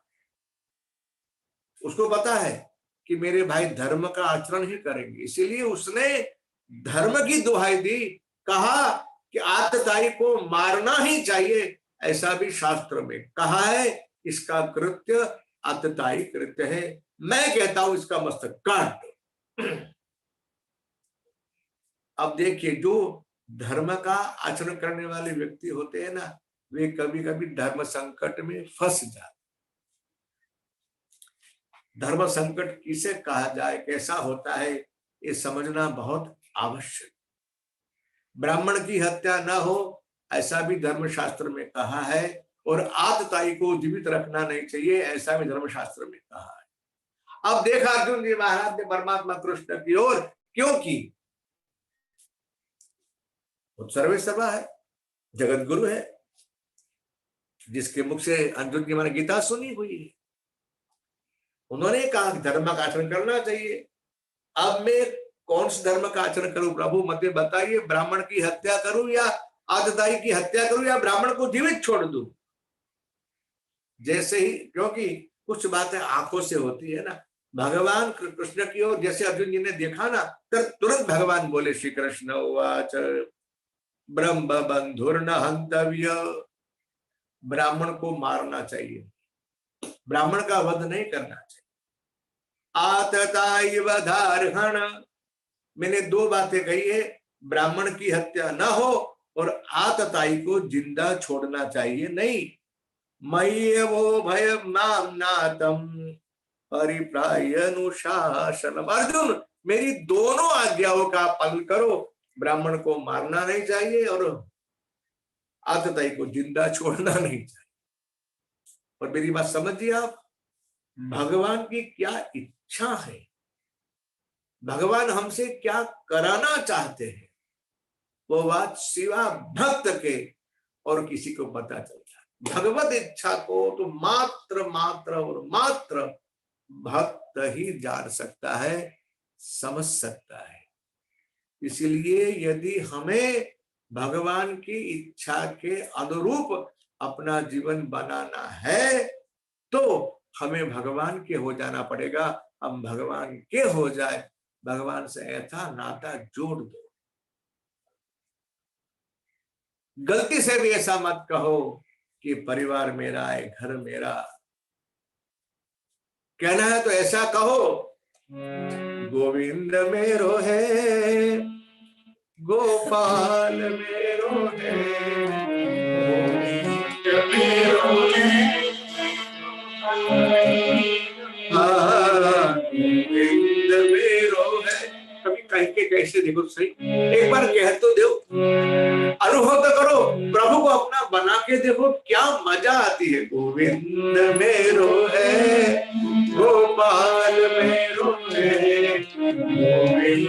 उसको पता है कि मेरे भाई धर्म का आचरण ही करेंगे, इसीलिए उसने धर्म की दुहाई दी। कहा कि आतताई को मारना ही चाहिए, ऐसा भी शास्त्र में कहा है। इसका कृत्य आतताई कृत्य है। मैं कहता हूं इसका मस्तक काट दो। अब देखिए, जो धर्म का आचरण करने वाले व्यक्ति होते हैं ना, वे कभी कभी धर्म संकट में फंस जाते। धर्म संकट किसे कहा जाए, कैसा होता है, ये समझना बहुत आवश्यक। ब्राह्मण की हत्या न हो ऐसा भी धर्मशास्त्र में कहा है, और आतताई को जीवित रखना नहीं चाहिए ऐसा भी धर्मशास्त्र में कहा है। अब देखा अर्जुन जी महाराज ने परमात्मा कृष्ण की ओर, क्योंकि वो सर्वे सर्वा है, जगत गुरु है, जिसके मुख से अर्जुन की मैंने गीता सुनी हुई है। उन्होंने कहा धर्म का आचरण करना चाहिए। अब मैं कौन से धर्म का आचरण करूं प्रभु, मुझे बताइए। ब्राह्मण की हत्या करूं या आतताई की हत्या करूं, या ब्राह्मण को जीवित छोड़ दूं। जैसे ही, क्योंकि कुछ बातें आंखों से होती है ना। भगवान कृष्ण की ओर जैसे अर्जुन जी ने देखा ना, तब तुरंत भगवान बोले, श्री कृष्ण उवाच ब्रह्म बंधुर्न हंतव्य। ब्राह्मण को मारना चाहिए, ब्राह्मण का वध नहीं करना चाहिए। आतताई वधार्हण, मैंने दो बातें कही है, ब्राह्मण की हत्या न हो और आतताई को जिंदा छोड़ना चाहिए नहीं। मय्यवो भयम नाम्नातम परिप्रायनुशासनम। अर्जुन, मेरी दोनों आज्ञाओं का पालन करो। ब्राह्मण को मारना नहीं चाहिए और आतताई को जिंदा छोड़ना नहीं चाहिए। और मेरी बात समझिए आप, भगवान की क्या इच्छा है, भगवान हमसे क्या कराना चाहते हैं, वो बात सिवा भक्त के और किसी को पता चलता है। भगवत इच्छा को तो मात्र और मात्र भक्त ही जान सकता है, समझ सकता है। इसलिए यदि हमें भगवान की इच्छा के अनुरूप अपना जीवन बनाना है तो हमें भगवान के हो जाना पड़ेगा। हम भगवान के हो जाए, भगवान से ऐसा नाता जोड़ दो। गलती से भी ऐसा मत कहो कि परिवार मेरा है, घर मेरा। कहना है तो ऐसा कहो, गोविंद मेरो है, गोपाल मेरो है, गोविंद मेरो है, गोविंद मेरो है। कभी कह के कैसे देखो सही, एक बार कह तो दो, अनुभव तो करो, प्रभु को अपना बना के देखो क्या मजा आती है। गोविंद मेरो है, गोपाल मेरो है, गोविंद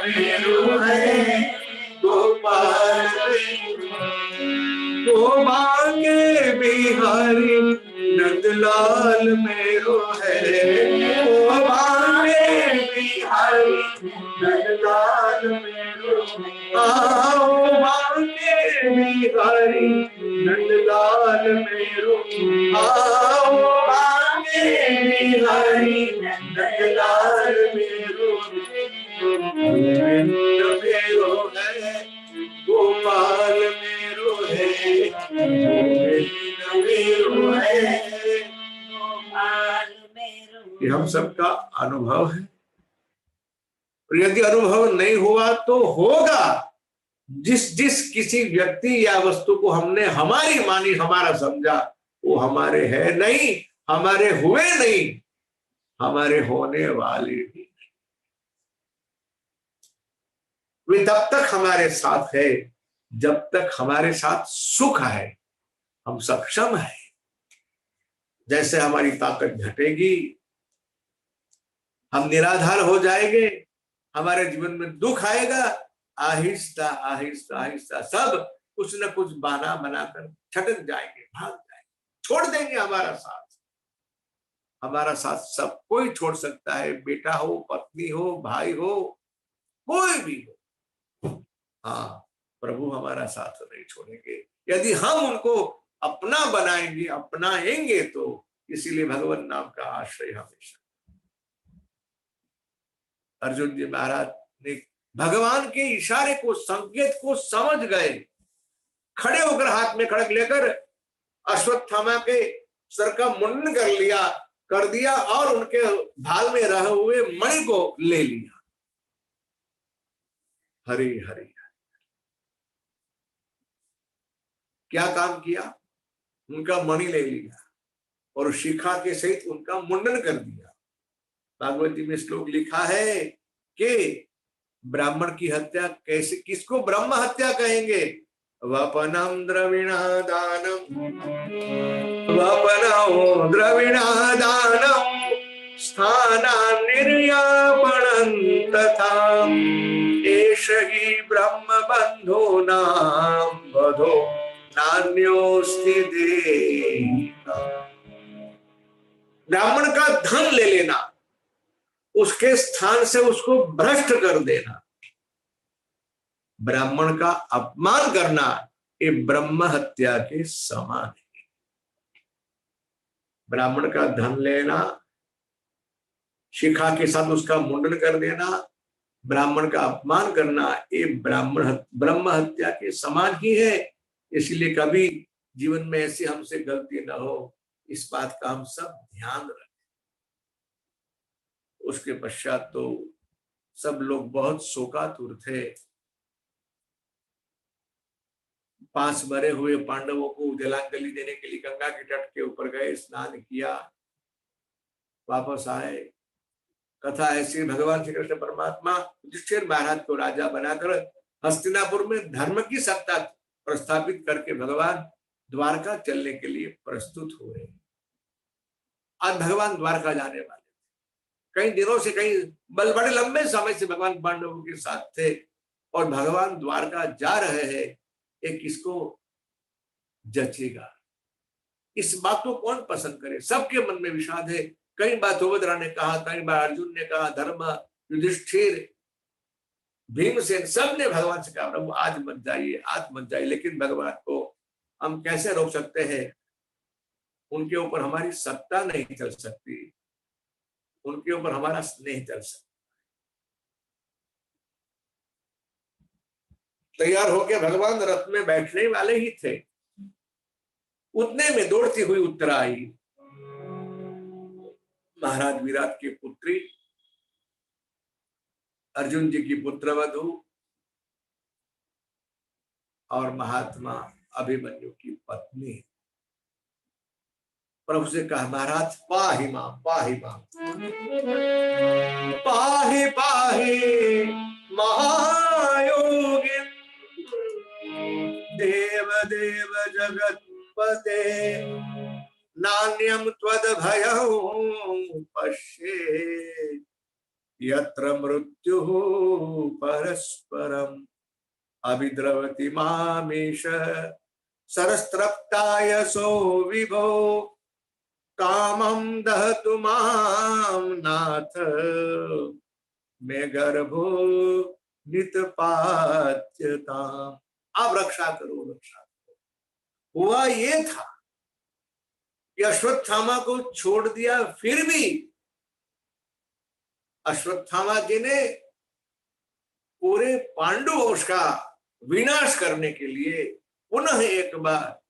मेरो है, गोपाल गोपाल के बिहारी नंदलाल मेरो है, गोपाल के बिहारी नंदलाल मेरो गोपाल के बिहारी नंदलाल मेरो गोपाल के बिहारी नंदलाल मेरो गोविंद मेरो है, गोपाल मेरो है, गोविंद मेरो है, गोपाल मेरो। ये हम सबका अनुभव है। यदि अनुभव नहीं हुआ तो होगा। जिस किसी व्यक्ति या वस्तु को हमने हमारी मानी, हमारा समझा, वो हमारे है नहीं, हमारे हुए नहीं, हमारे होने वाले भी। वे तब तक हमारे साथ है जब तक हमारे साथ सुख है, हम सक्षम है। जैसे हमारी ताकत घटेगी, हम निराधार हो जाएंगे, हमारे जीवन में दुख आएगा, आहिस्ता आहिस्ता आहिस्ता सब कुछ न कुछ बहाना बनाकर छटक जाएंगे, भाग जाएंगे, छोड़ देंगे हमारा साथ। हमारा साथ सब कोई छोड़ सकता है, बेटा हो, पत्नी हो, भाई हो, कोई भी हो। हाँ, प्रभु हमारा साथ नहीं छोड़ेंगे यदि हम उनको अपना बनाएंगे, अपनाएंगे तो। इसीलिए भगवान नाम का आश्रय हमेशा। अर्जुन जी महाराज ने भगवान के इशारे को, संकेत को समझ गए, खड़े होकर हाथ में खड़ग लेकर अश्वत्थामा के सर का मुंडन कर दिया और उनके भाल में रहे हुए मणि को ले लिया। हरि हरि क्या काम किया? उनका मणि ले लिया और शिखा के सहित उनका मुंडन कर दिया। भागवत जी में श्लोक लिखा है कि ब्राह्मण की हत्या कैसे, किसको ब्रह्म हत्या कहेंगे? वपनम द्रविणादानम, वपनो द्रविणादानम, स्थाना निर्यापणं तथा एष हि ब्रह्म बंधो नाम बधो नान्योस्ति देहिना। ब्राह्मण का धन ले लेना, उसके स्थान से उसको भ्रष्ट कर देना, ब्राह्मण का अपमान करना, ये ब्रह्म हत्या के समान है। ब्राह्मण का धन लेना, शिखा के साथ उसका मुंडन कर देना, ब्राह्मण का अपमान करना, ये ब्रह्म हत्या के समान ही है। इसलिए कभी जीवन में ऐसी हमसे गलती न हो, इस बात का हम सब ध्यान रखें। उसके पश्चात तो सब लोग बहुत शोकातुर थे। 5 मरे हुए पांडवों को जलांजलि देने के लिए गंगा के तट के ऊपर गए, स्नान किया, वापस आए। कथा ऐसी, भगवान श्री कृष्ण परमात्मा युधिष्ठिर महाराज को राजा बनाकर हस्तिनापुर में धर्म की सत्ता प्रस्थापित करके भगवान द्वारका चलने के लिए प्रस्तुत हुए। आज भगवान द्वारका जाने वाले, कई दिनों से, बड़े लंबे समय से भगवान पांडवों के साथ थे और भगवान द्वारका जा रहे हैं। ये किसको जचेगा? इस बात को कौन पसंद करे? सबके मन में विषाद है। कई बार सुभद्रा ने कहा, कई बार अर्जुन ने कहा, धर्म, युधिष्ठिर, भीमसेन, सब ने भगवान से कहा प्रभु आज मत जाइए, आज मत जाइए। लेकिन भगवान को हम कैसे रोक सकते हैं? उनके ऊपर हमारी सत्ता नहीं चल सकती, उनके ऊपर हमारा स्नेह चल सकता। तैयार होकर भगवान रथ में बैठने वाले ही थे, उतने में दौड़ती हुई उत्तरा आई। महाराज विराट की पुत्री, अर्जुन जी की पुत्रवधू और महात्मा अभिमन्यु की पत्नी। प्रभु से कहा महाराज पाहि मां, पाहि मां, पाहि पाहि महायोगिन, देव देव जगत द्रौपदे नान्यं त्वद्भयं पश्येत् यत्र मृत्युः परस्परम् अभिद्रवति मामीश सरस्त्रप्तायसो विभो कामं दहतु मां नाथ मे गर्भो नितपात्यताम्। अब रक्षा करो, रक्षा करो। हुआ ये था कि अश्वत्थामा को छोड़ दिया, फिर भी अश्वत्थामा जी ने पूरे पांडु वंश का विनाश करने के लिए पुनः एक बार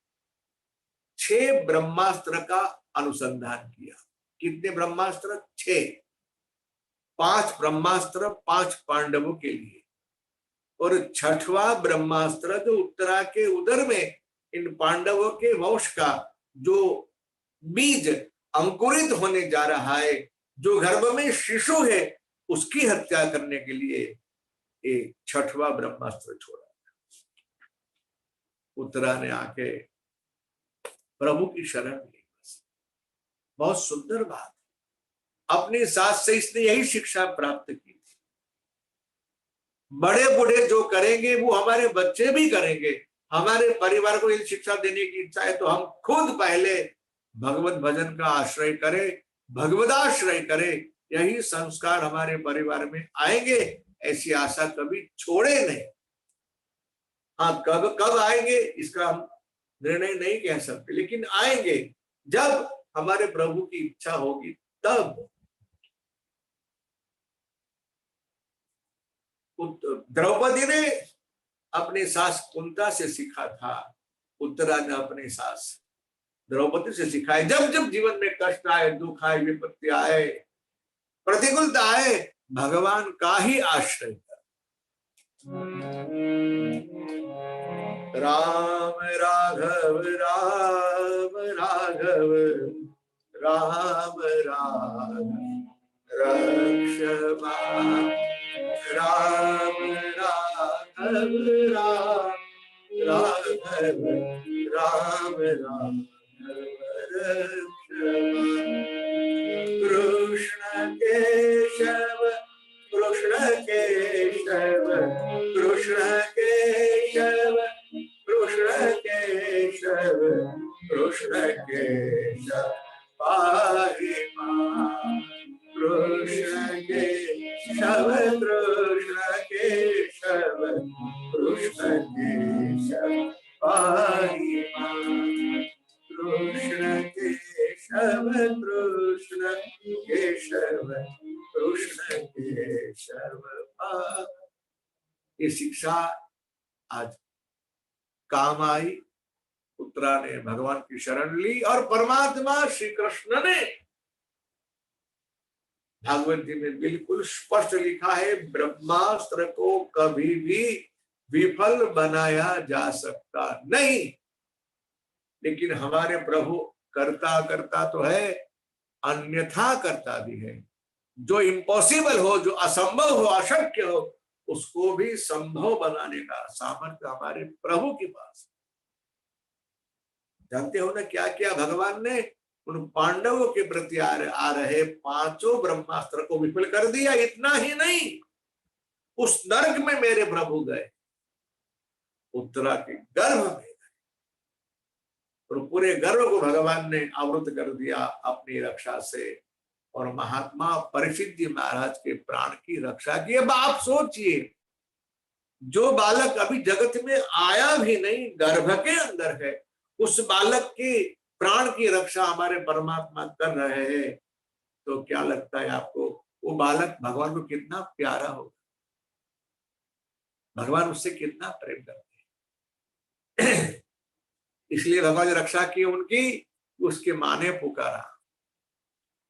6 ब्रह्मास्त्र का अनुसंधान किया। कितने ब्रह्मास्त्र? 6। 5 ब्रह्मास्त्र 5 पांडवों के लिए, और 6वां ब्रह्मास्त्र जो उत्तरा के उदर में इन पांडवों के वंश का जो बीज अंकुरित होने जा रहा है, जो गर्भ में शिशु है, उसकी हत्या करने के लिए एक 6वां ब्रह्मास्त्र छोड़ा। उत्तरा ने आके प्रभु की शरण ली। बहुत सुंदर बात, अपनी सास से इसने यही शिक्षा प्राप्त की थी। बड़े बूढ़े जो करेंगे वो हमारे बच्चे भी करेंगे। हमारे परिवार को यदि शिक्षा देने की इच्छा है तो हम खुद पहले भगवत भजन का आश्रय करें, भगवदाश्रय करें। यही संस्कार हमारे परिवार में आएंगे, ऐसी आशा कभी छोड़े नहीं। हाँ, कब कब आएंगे इसका हम निर्णय नहीं कह सकते, लेकिन आएंगे जब हमारे प्रभु की इच्छा होगी तब। द्रौपदी ने अपनी सास कुंता से सीखा था, उत्तरा ने अपनी सास द्रौपदी से सीखा है। जब जब जीवन में कष्ट आए, दुख आए, विपत्ति आए, प्रतिकूलता आए, भगवान का ही आश्रय कर। राम राघव राम राघव राम राम रक्षमा, राम राघव राम राघव राम राम कृष्ण केशव कृष्ण केशव कृष्ण केशव कृष्ण केशव कृष्ण केशव पाहि मां, कृष्ण केशव कृष्ण केशव कृष्ण केशव पाहि मां, कृष्ण केशव कृष्ण केशव कृष्ण केशव। ये शिक्षा आज काम आई। उत्तरा ने भगवान की शरण ली और परमात्मा श्री कृष्ण ने भागवत जी में बिल्कुल स्पष्ट लिखा है, ब्रह्मास्त्र को कभी भी विफल बनाया जा सकता नहीं। लेकिन हमारे प्रभु करता करता तो है, अन्यथा करता भी है। जो इम्पॉसिबल हो, जो असंभव हो, अशक्य हो, उसको भी संभव बनाने का सामर्थ्य हमारे प्रभु के पास। जानते हो ना क्या किया भगवान ने? उन पांडवों के प्रति आ रहे 5 ब्रह्मास्त्र को विफल कर दिया। इतना ही नहीं, उस नरक में मेरे प्रभु गए, उत्तरा के गर्भ में गए, और पूरे गर्भ को भगवान ने आवृत कर दिया अपनी रक्षा से, और महात्मा परीक्षित जी महाराज के प्राण की रक्षा की। अब आप सोचिए, जो बालक अभी जगत में आया भी नहीं, गर्भ के अंदर है, उस बालक के प्राण की रक्षा हमारे परमात्मा कर रहे हैं, तो क्या लगता है आपको वो बालक भगवान को कितना प्यारा होगा? भगवान उससे कितना प्रेम करते हैं। इसलिए भगवान ने रक्षा की उनकी, उसके मां ने पुकारा।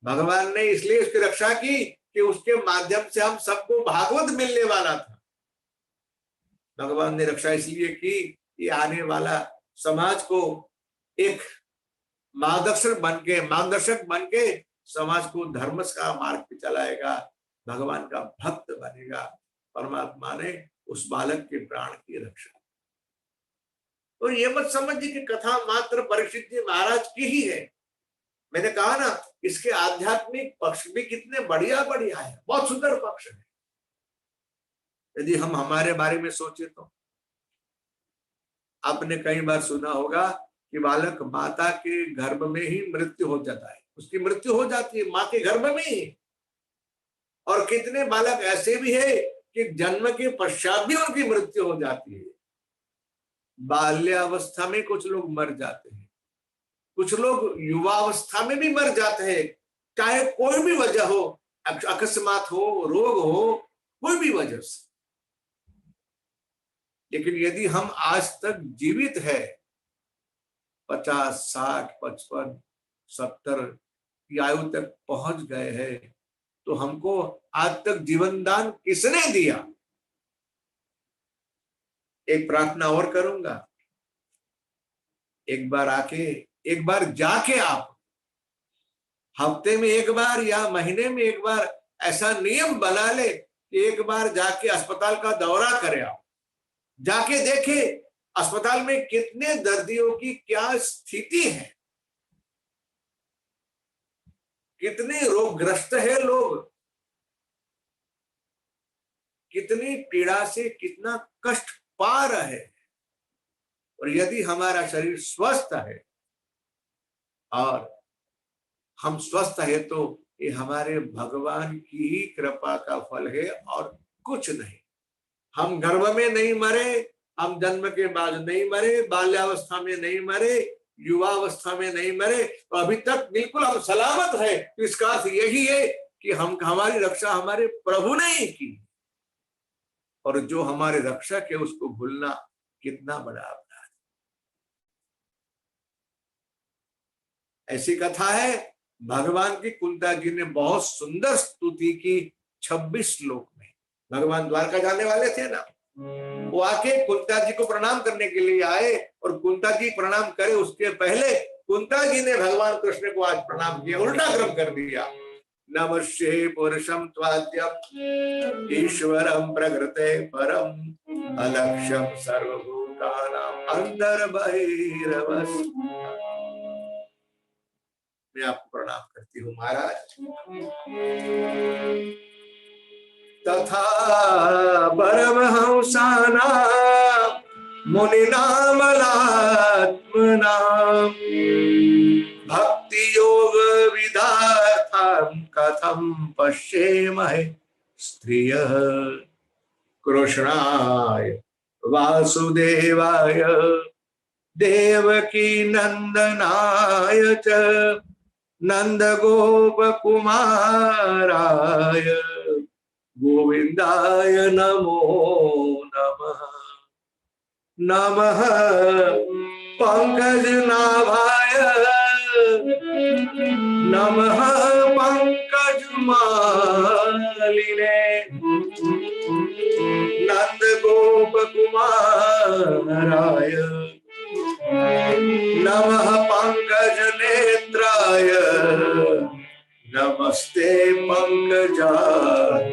भगवान ने इसलिए उसकी रक्षा की कि उसके माध्यम से हम सबको भागवत मिलने वाला था। भगवान ने रक्षा इसलिए की कि आने वाला समाज को एक मार्गदर्शक बन के समाज को धर्म का मार्ग पे चलाएगा, भगवान का भक्त बनेगा। परमात्मा ने उस बालक के प्राण की रक्षा। और ये मत समझिए कि कथा मात्र परीक्षित जी महाराज की ही है। मैंने कहा ना, इसके आध्यात्मिक पक्ष भी कितने बढ़िया बढ़िया है, बहुत सुंदर पक्ष है। यदि हम हमारे बारे में सोचे तो आपने कई बार सुना होगा कि बालक माता के गर्भ में ही मृत्यु हो जाता है, उसकी मृत्यु हो जाती है माँ के गर्भ में ही। और कितने बालक ऐसे भी है कि जन्म के पश्चात भी उनकी मृत्यु हो जाती है। बाल्यावस्था में कुछ लोग मर जाते हैं, कुछ लोग युवावस्था में भी मर जाते हैं, चाहे कोई भी वजह हो, अकस्मात हो, रोग हो, कोई भी वजह से। लेकिन यदि हम आज तक जीवित है, 50, 60, 55, 70 की आयु तक पहुंच गए हैं, तो हमको आज तक जीवन दान किसने दिया? एक प्रार्थना और करूंगा, एक बार जाके आप हफ्ते में एक बार या महीने में एक बार ऐसा नियम बना ले कि एक बार जाके अस्पताल का दौरा करें। आप जाके देखे अस्पताल में कितने दर्दियों की क्या स्थिति है, कितने रोगग्रस्त है लोग, कितनी पीड़ा से कितना कष्ट पा रहे हैं। और यदि हमारा शरीर स्वस्थ है और हम स्वस्थ है तो ये हमारे भगवान की ही कृपा का फल है और कुछ नहीं। हम गर्भ में नहीं मरे, हम जन्म के बाद नहीं मरे, बाल्यावस्था में नहीं मरे, युवावस्था में नहीं मरे, तो अभी तक बिल्कुल हम सलामत है। तो इसका अर्थ यही है कि हमारी रक्षा हमारे प्रभु ने ही की, और जो हमारे रक्षक है उसको भूलना कितना बड़ा अपराध। ऐसी कथा है, भगवान की कुंता जी ने बहुत सुंदर स्तुति की 26 श्लोक में। भगवान द्वारका जाने वाले थे ना, वो आके कुंता जी को प्रणाम करने के लिए आए, और कुंता जी प्रणाम करे उसके पहले कुंता जी ने भगवान कृष्ण को आज प्रणाम किया, उल्टा क्रम कर दिया। नमस्ते पुरुषम त्वाद्यम ईश्वरम प्रकृते परम अलक्ष्यम सर्वभूतानां अंतर्बहिर्वस्थितम्। मैं आपको प्रणाम करती हूँ महाराज। तथा परमहंसानां मुनिनां मलात्मनां भक्ति योग विधार्थं कथं पश्येमहे स्त्रियः कृष्णाय वासुदेवाय देवकी नंदनाय च नंद गोप कुमाराय गोविंदाय नमो नमः। नमः पंकजनाभाय नमः पंकजमालिने नंद गोप कुमाराय नमः पंकज नेत्राय नमस्ते पंकजाग्रये।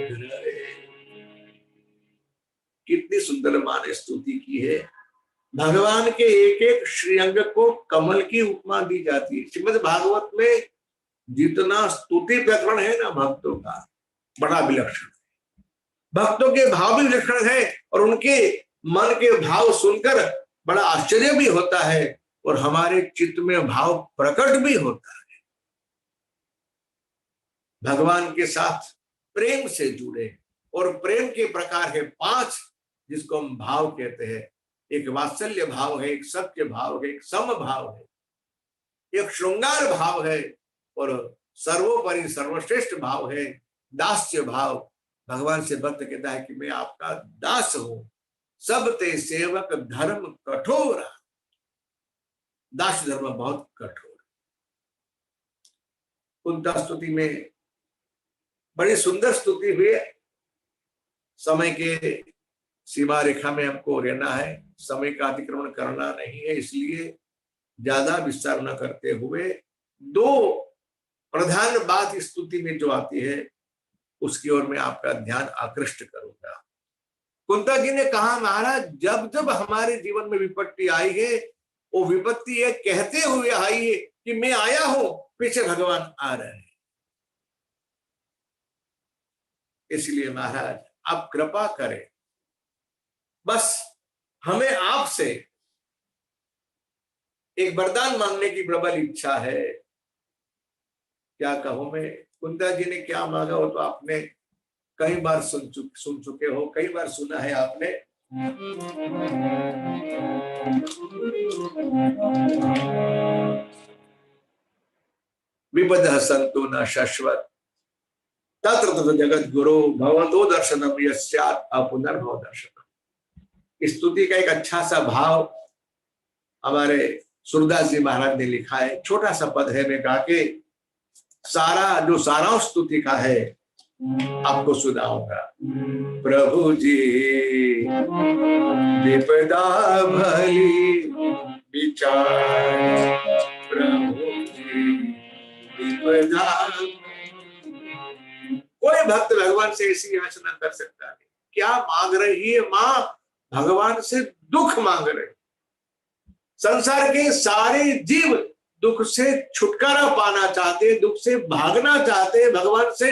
कितनी सुंदर माँ ने स्तुति की है। भगवान के एक एक श्रीअंग को कमल की उपमा दी जाती है। श्रीमद् भागवत में जितना स्तुति प्रकरण है ना भक्तों का, बड़ा विलक्षण है। भक्तों के भाव भी विलक्षण है, और उनके मन के भाव सुनकर बड़ा आश्चर्य भी होता है, और हमारे चित्त में भाव प्रकट भी होता है। भगवान के साथ प्रेम से जुड़े, और प्रेम के प्रकार है 5, जिसको हम भाव कहते हैं। एक वात्सल्य भाव है, एक सत्य भाव है, एक सम भाव है, एक श्रृंगार भाव है, और सर्वोपरि सर्वश्रेष्ठ भाव है दास्य भाव। भगवान से भक्त कहता है कि मैं आपका दास हूं, सब ते सेवक धर्म कठोर। दास धर्म बहुत कठोर। कुंता स्तुति में बड़ी सुंदर स्तुति हुई। समय के सीमा रेखा में हमको रहना है, समय का अतिक्रमण करना नहीं है, इसलिए ज्यादा विस्तार न करते हुए 2 प्रधान बात स्तुति में जो आती है उसकी ओर मैं आपका ध्यान आकृष्ट करूंगा। कुंता जी ने कहा महाराज जब जब हमारे जीवन में विपत्ति आई है वो विपत्ति ये कहते हुए आई है कि मैं आया हूं, पीछे भगवान आ रहे हैं। इसलिए महाराज आप कृपा करें, बस हमें आपसे एक वरदान मांगने की प्रबल इच्छा है। क्या कहूं मैं, कुंता जी ने क्या मांगा वो तो आपने कई बार सुन चुके हो, कई बार सुना है आपने। विपद संतो न शाश्वत तत्र तत्र जगत गुरु भवतो दर्शनम यस्यात् अपुनर्भव दर्शनम। स्तुति का एक अच्छा सा भाव हमारे सूरदास जी महाराज ने लिखा है, छोटा सा पद है, मैं गा के सारा जो सारांश स्तुति का है आपको सुनाऊंगा। प्रभु जी विपदा भली विचार, प्रभु जी विपदा। कोई भक्त भगवान से ऐसी याचना कर सकता है? क्या मांग रही है मां? भगवान से दुख मांग रहे। संसार के सारे जीव दुख से छुटकारा पाना चाहते, दुख से भागना चाहते, भगवान से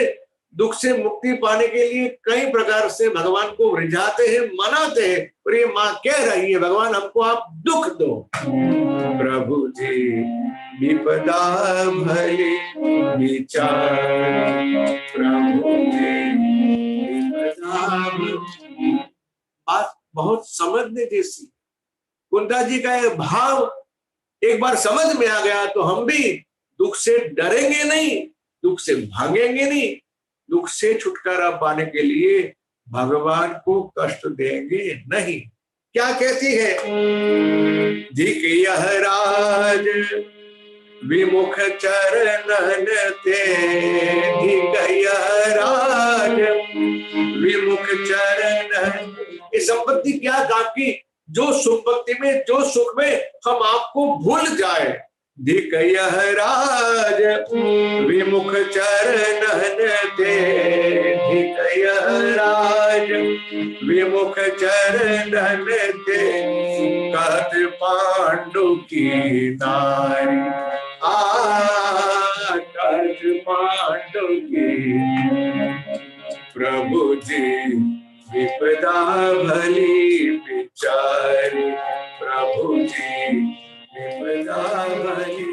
दुख से मुक्ति पाने के लिए कई प्रकार से भगवान को रिझाते हैं, मनाते हैं, और ये मां कह रही है भगवान हमको आप दुख दो। प्रभु जी विपदा भली विचार, प्रभु जी विपदा। बात बहुत समझने जैसी। कुंता जी का ये भाव एक बार समझ में आ गया तो हम भी दुख से डरेंगे नहीं, दुख से भागेंगे नहीं, दुख से छुटकारा पाने के लिए भगवान को कष्ट देंगे नहीं। क्या कहती है? धिक यह राज विमुख चरणन ते, धिक यह राज विमुख चरणन। ये संपत्ति क्या काम की? जो संपत्ति में, जो सुख में हम आपको भूल जाए। धिक यह राज विमुख चरणन ते, धिक यह राज विमुख चरणन ते। कहत पांडु की नारी, कहत पांडु की। प्रभु जी विपदा भली विचारी, प्रभु जी विपदा भली।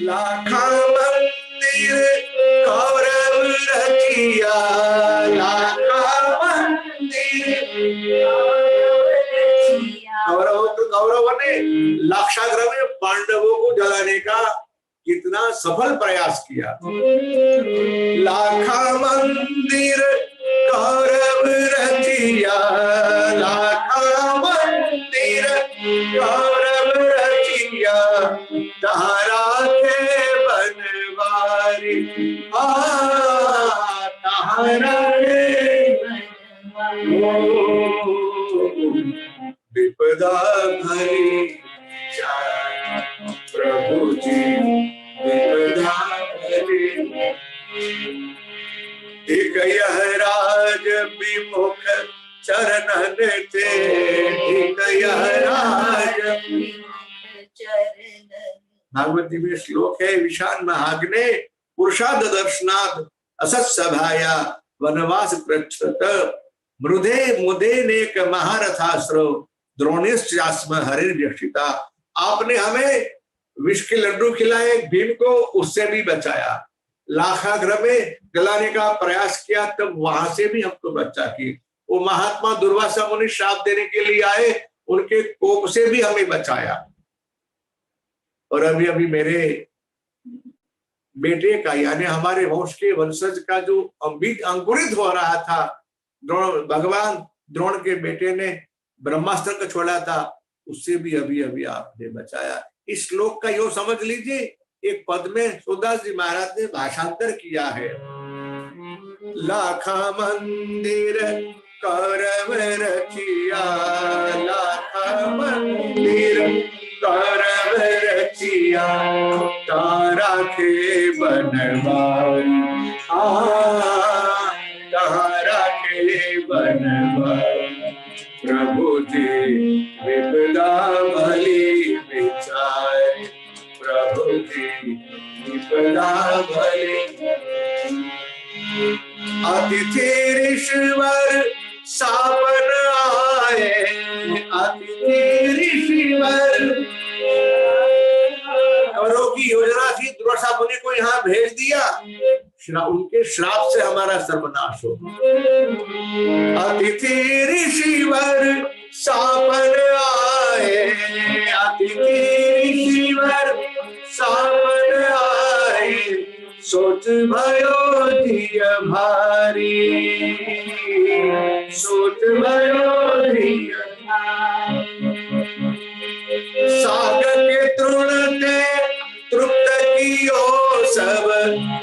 लाखा मंदिर कौरव रचिया, लाखा मंदिर कौरवों ने लाक्षागृह में पांडवों को जलाने का कितना सफल प्रयास किया। लाखा मंदिर कौरव रचिया, लाखा मंदिर कौरव रचिया। तारा के बनवारी, तारा के विपदा भरी चार, प्रभु जी विपदा भरी। धिक यह राज विमुख चरणन ते, धिक यह राज। भागवत जी में श्लोक है, विशान महाग्ने पुरुषाद दर्शनाद असत सभाया वनवास पृच्छत, मृदे मुदे नेक महारथाश्रव द्रोणेश्चास्म हरिर्यक्षिता। आपने हमें विष के लड्डू खिलाए, भीम को उससे भी बचाया, लाखाग्रह में गलाने का प्रयास किया तब वहां से भी हमको बचा की। वो महात्मा दुर्वासा मुनि श्राप देने के लिए आए, उनके कोप से भी हमें बचाया। और अभी अभी मेरे बेटे का यानी हमारे वंश के वंशज का जो बीज अंकुरित हो रहा था, भगवान द्रोण के बेटे ने ब्रह्मास्त्र को छोड़ा था, उससे भी अभी अभी आपने बचाया। इस श्लोक का यो समझ लीजिए, एक पद में सूरदास जी महाराज ने भाषांतर किया है। लाखा मंदिर कौरव रचिया, लाखा मंदिर कौरव रचिया। तारा के बनवारी, तारा के विपदा भले। अतिथि ऋषिवर सावन आए, अतिथि ऋषिवर। कौरवों की योजना थी, दुर्वासा मुनि को यहाँ भेज दिया, उनके श्राप से हमारा सर्वनाश हो। अतिथि ऋषिवर सावन आए, अतिथि ऋषिवर सावन आए, सोच भयो जिय भारी, सोच भयो जिय सागर के तृण से तृप्त कियो सब,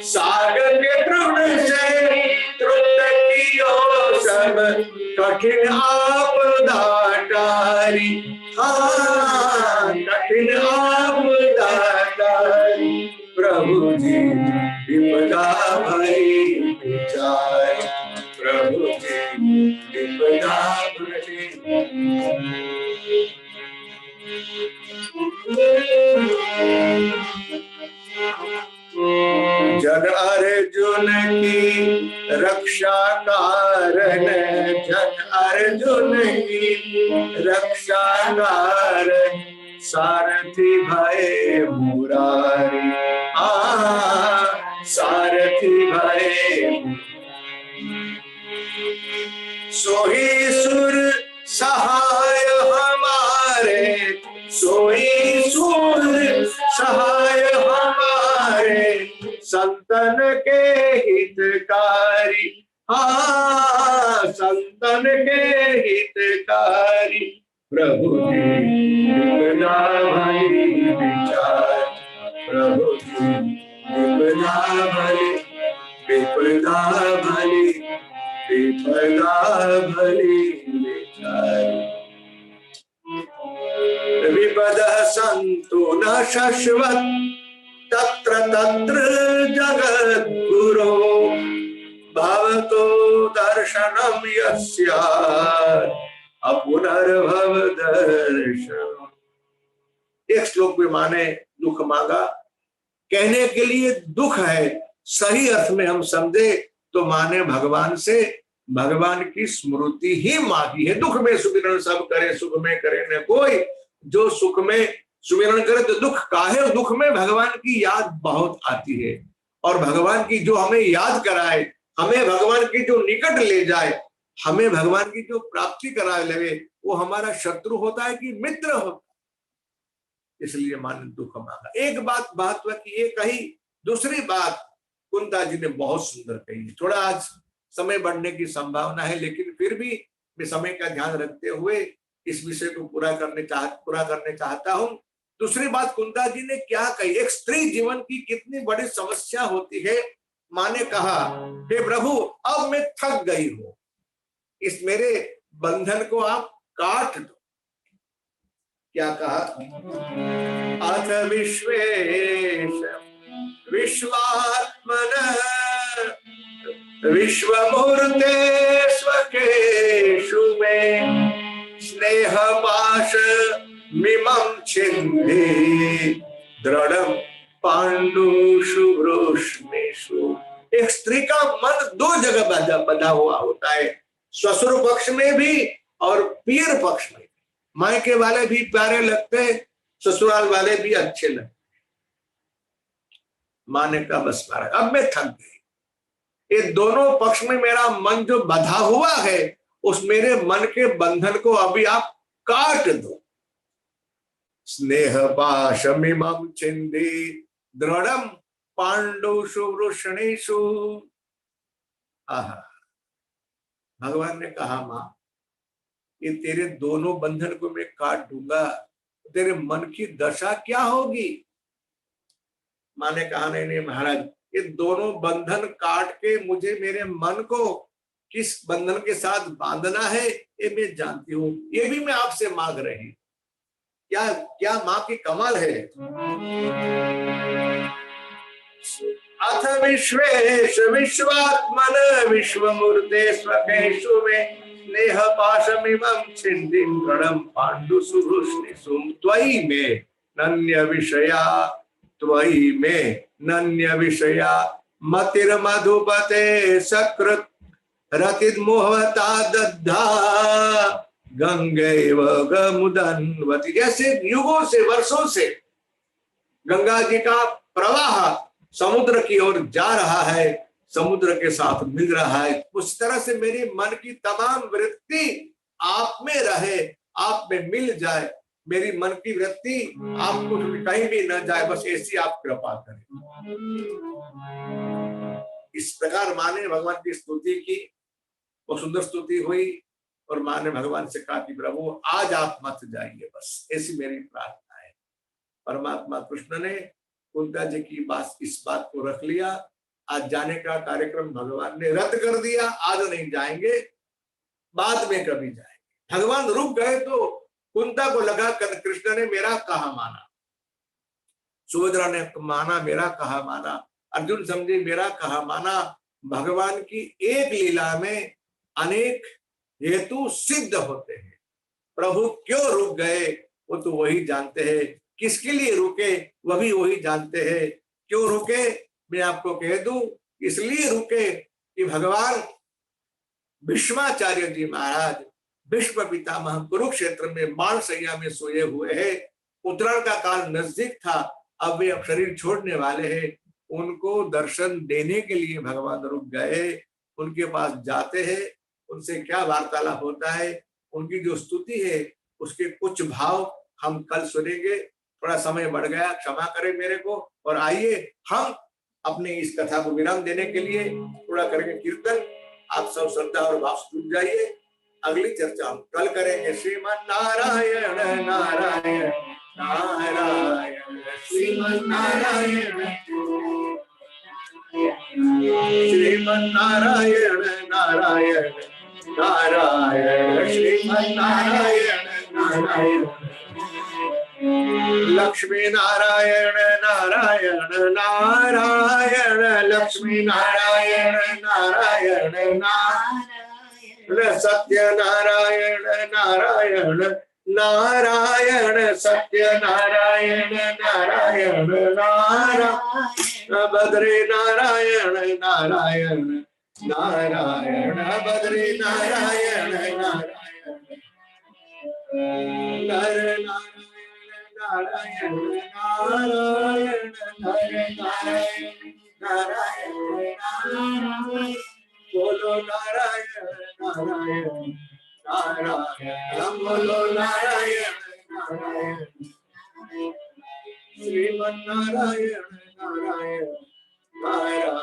सागर के तृण से तृप्त कियो सब, कठिन आपदा टारी, हाँ कठिन आपदा टारी। प्रभु जी विपदा भई विचार, प्रभु जी विपदा भई। जन अर्जुन की रक्षा कारण, जन अर्जुन की रक्षा कारण, सारथी भय मुरारी, सारथी भय। सोही सुर सहाय हमारे, सोई सुर सहाय हमारे, संतन के हितकारी, हाँ संतन के हितकारी। प्रभु जी विपदा भली विचार, प्रभु जी विपदा भली, विपदा भली, विपदा भली विचार। विपद संतु न शश्वत, तत्र तत्र जगत गुरो, भवतो दर्शनम यस्यात् अपुनर्भव दर्शन। एक श्लोक में माने दुख मांगा, कहने के लिए दुख है, सही अर्थ में हम समझे तो माने भगवान से भगवान की स्मृति ही मांगी है। दुख में सुमिरन सब करे, सुख में करे न कोई। जो सुख में सुमिरन करे तो दुख काहे, दुख में भगवान की याद बहुत आती है। और भगवान की जो हमें याद कराए, हमें भगवान की जो निकट ले जाए, हमें भगवान की जो प्राप्ति कराए लगे, वो हमारा शत्रु होता है कि मित्र होता है। इसलिए माने दुख मांगा। एक बात महत्व की ये कही, दूसरी बात कुंता जी ने बहुत सुंदर कही। थोड़ा आज समय बढ़ने की संभावना है, लेकिन फिर भी मैं समय का ध्यान रखते हुए इस विषय को पूरा करने चाहता हूं। दूसरी बात कुंता जी ने क्या कही, एक स्त्री जीवन की कितनी बड़ी समस्या होती है। माँ ने कहा, हे प्रभु अब मैं थक गई हूं, इस मेरे बंधन को आप काट दो। क्या कहा, अथ विश्वेश विश्वात्मनः विश्वमूर्ते स्वकेषु मे, स्नेह पाश मिमं छिन्धि दृढ़ं पाण्डुषु वृष्णिषु। एक स्त्री का मन दो जगह बंधा हुआ होता है, ससुर पक्ष में भी और पीर पक्ष में। मायके वाले भी प्यारे लगते, ससुराल वाले भी अच्छे लगते। माँ ने कहा बस महाराज अब मैं थक गई, ये दोनों पक्ष में मेरा मन जो बंधा हुआ है, उस मेरे मन के बंधन को अभी आप काट दो। स्नेह पाशमिमं छिन्धि दृढ़ं पाण्डुषु वृषणेषु। भगवान ने कहा मां, ये तेरे दोनों बंधन को मैं काट दूंगा, तेरे मन की दशा क्या होगी। मां ने कहा नहीं नहीं महाराज, ये दोनों बंधन काट के मुझे मेरे मन को किस बंधन के साथ बांधना है ये मैं जानती हूँ, ये भी मैं आपसे मांग रही। क्या क्या माँ की कमाल है। अथ विश्वेश विश्वात्मन विश्वमूर्ते स्वकेषु मे, स्नेह पाशमिमं छिन्धिं दृढ़ं पाण्डुषु वृष्णिषु त्वयि मे नन्य विषया त्वयि में नन्य विषया मतिर मधुपते सकृत रतिद मोहता दद्धा गंगैव गमुदन्वति। जैसे युगों से वर्षों से गंगा जी का प्रवाह समुद्र की ओर जा रहा है, समुद्र के साथ मिल रहा है, उस तरह से मेरी मन की तमाम वृत्ति आप में रहे, आप में मिल जाए, मेरी मन की वृत्ति आपको कहीं भी न जाए, बस ऐसी आप कृपा करें। इस प्रकार माँ ने भगवान की स्तुति की, वो सुंदर स्तुति हुई और माँ ने भगवान से कहा कि प्रभु आज आप मत जाइए, बस ऐसी मेरी प्रार्थना है। परमात्मा कृष्ण ने कुंता जी की इस बात को रख लिया। आज जाने का कार्यक्रम भगवान ने रद्द कर दिया, आज नहीं जाएंगे, बाद में कभी जाएंगे। भगवान रुक गए तो कुंता को लगा कृष्ण ने मेरा कहा माना, सुभद्रा ने माना मेरा कहा माना, अर्जुन समझे मेरा कहा माना। भगवान की एक लीला में अनेक हेतु सिद्ध होते हैं। प्रभु क्यों रुक गए वो तो वही जानते हैं, किसके लिए रुके वह भी वही जानते हैं। क्यों रुके मैं आपको कह दूं, इसलिए रुके कि भगवान भीष्माचार्य जी महाराज भीष्म पितामह कुरुक्षेत्र में बाणशैया में सोए हुए हैं। उत्तरायण का काल नजदीक था, अब वे शरीर छोड़ने वाले हैं। उनको दर्शन देने के लिए भगवान रुक गए, उनके पास जाते हैं, उनसे क्या वार्तालाप होता है, उनकी जो स्तुति है उसके कुछ भाव हम कल सुनेंगे। थोड़ा समय बढ़ गया, क्षमा करें मेरे को। और आइए हम अपने इस कथा को विराम देने के लिए थोड़ा करेंगे कीर्तन। आप सब श्रद्धा और भाव से जुट जाइए, अगली चर्चा हम कल करेंगे। श्रीमन नारायण नारायण नारायण श्रीमन नारायण श्रीमन नारायण नारायण नारायण श्रीमन नारायण नारायण लक्ष्मी नारायण नारायण नारायण लक्ष्मी नारायण नारायण नारायण सत्य नारायण नारायण नारायण सत्य नारायण नारायण नारायण बद्री नारायण नारायण नारायण बद्री नारायण नारायण नर नारायण नारायण नर नारायण नारायण नारायण बोलो नारायण नारायण नारायण बोलो नारायण नारायण श्रीमन नारायण नारायण नारायण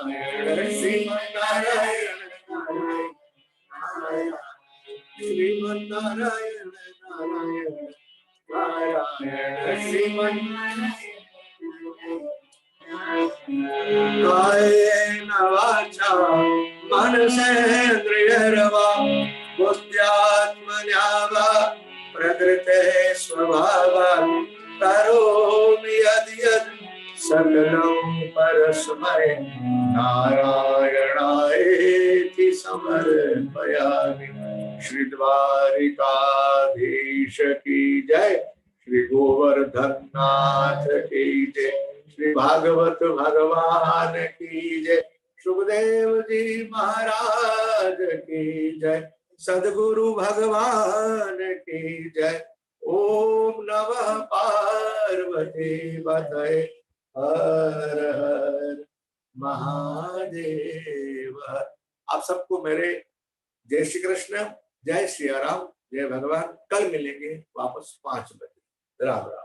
श्रीमन नारायण नारायण श्रीमन नारायण नारायण नारायण श्रीमन कायेन वाचा मनसेन्द्रियर्वा बुद्ध्यात्मना वा प्रकृते स्वभावात् करोमि यद्यत् सकलं परस्मै नारायणायेति समर्पयामि। श्री द्वारिकाधीश की जय, श्री गोवर्धन नाथ की जय, श्री भागवत भगवान की जय, सुखदेव जी महाराज की जय, सद्गुरु भगवान की जय। ओम नमः पार्वती पतये हर हर महादेव। आप सबको मेरे जय श्री कृष्ण, जय श्री राम, जय भगवान। कल मिलेंगे वापस 5 बजे। राम राम।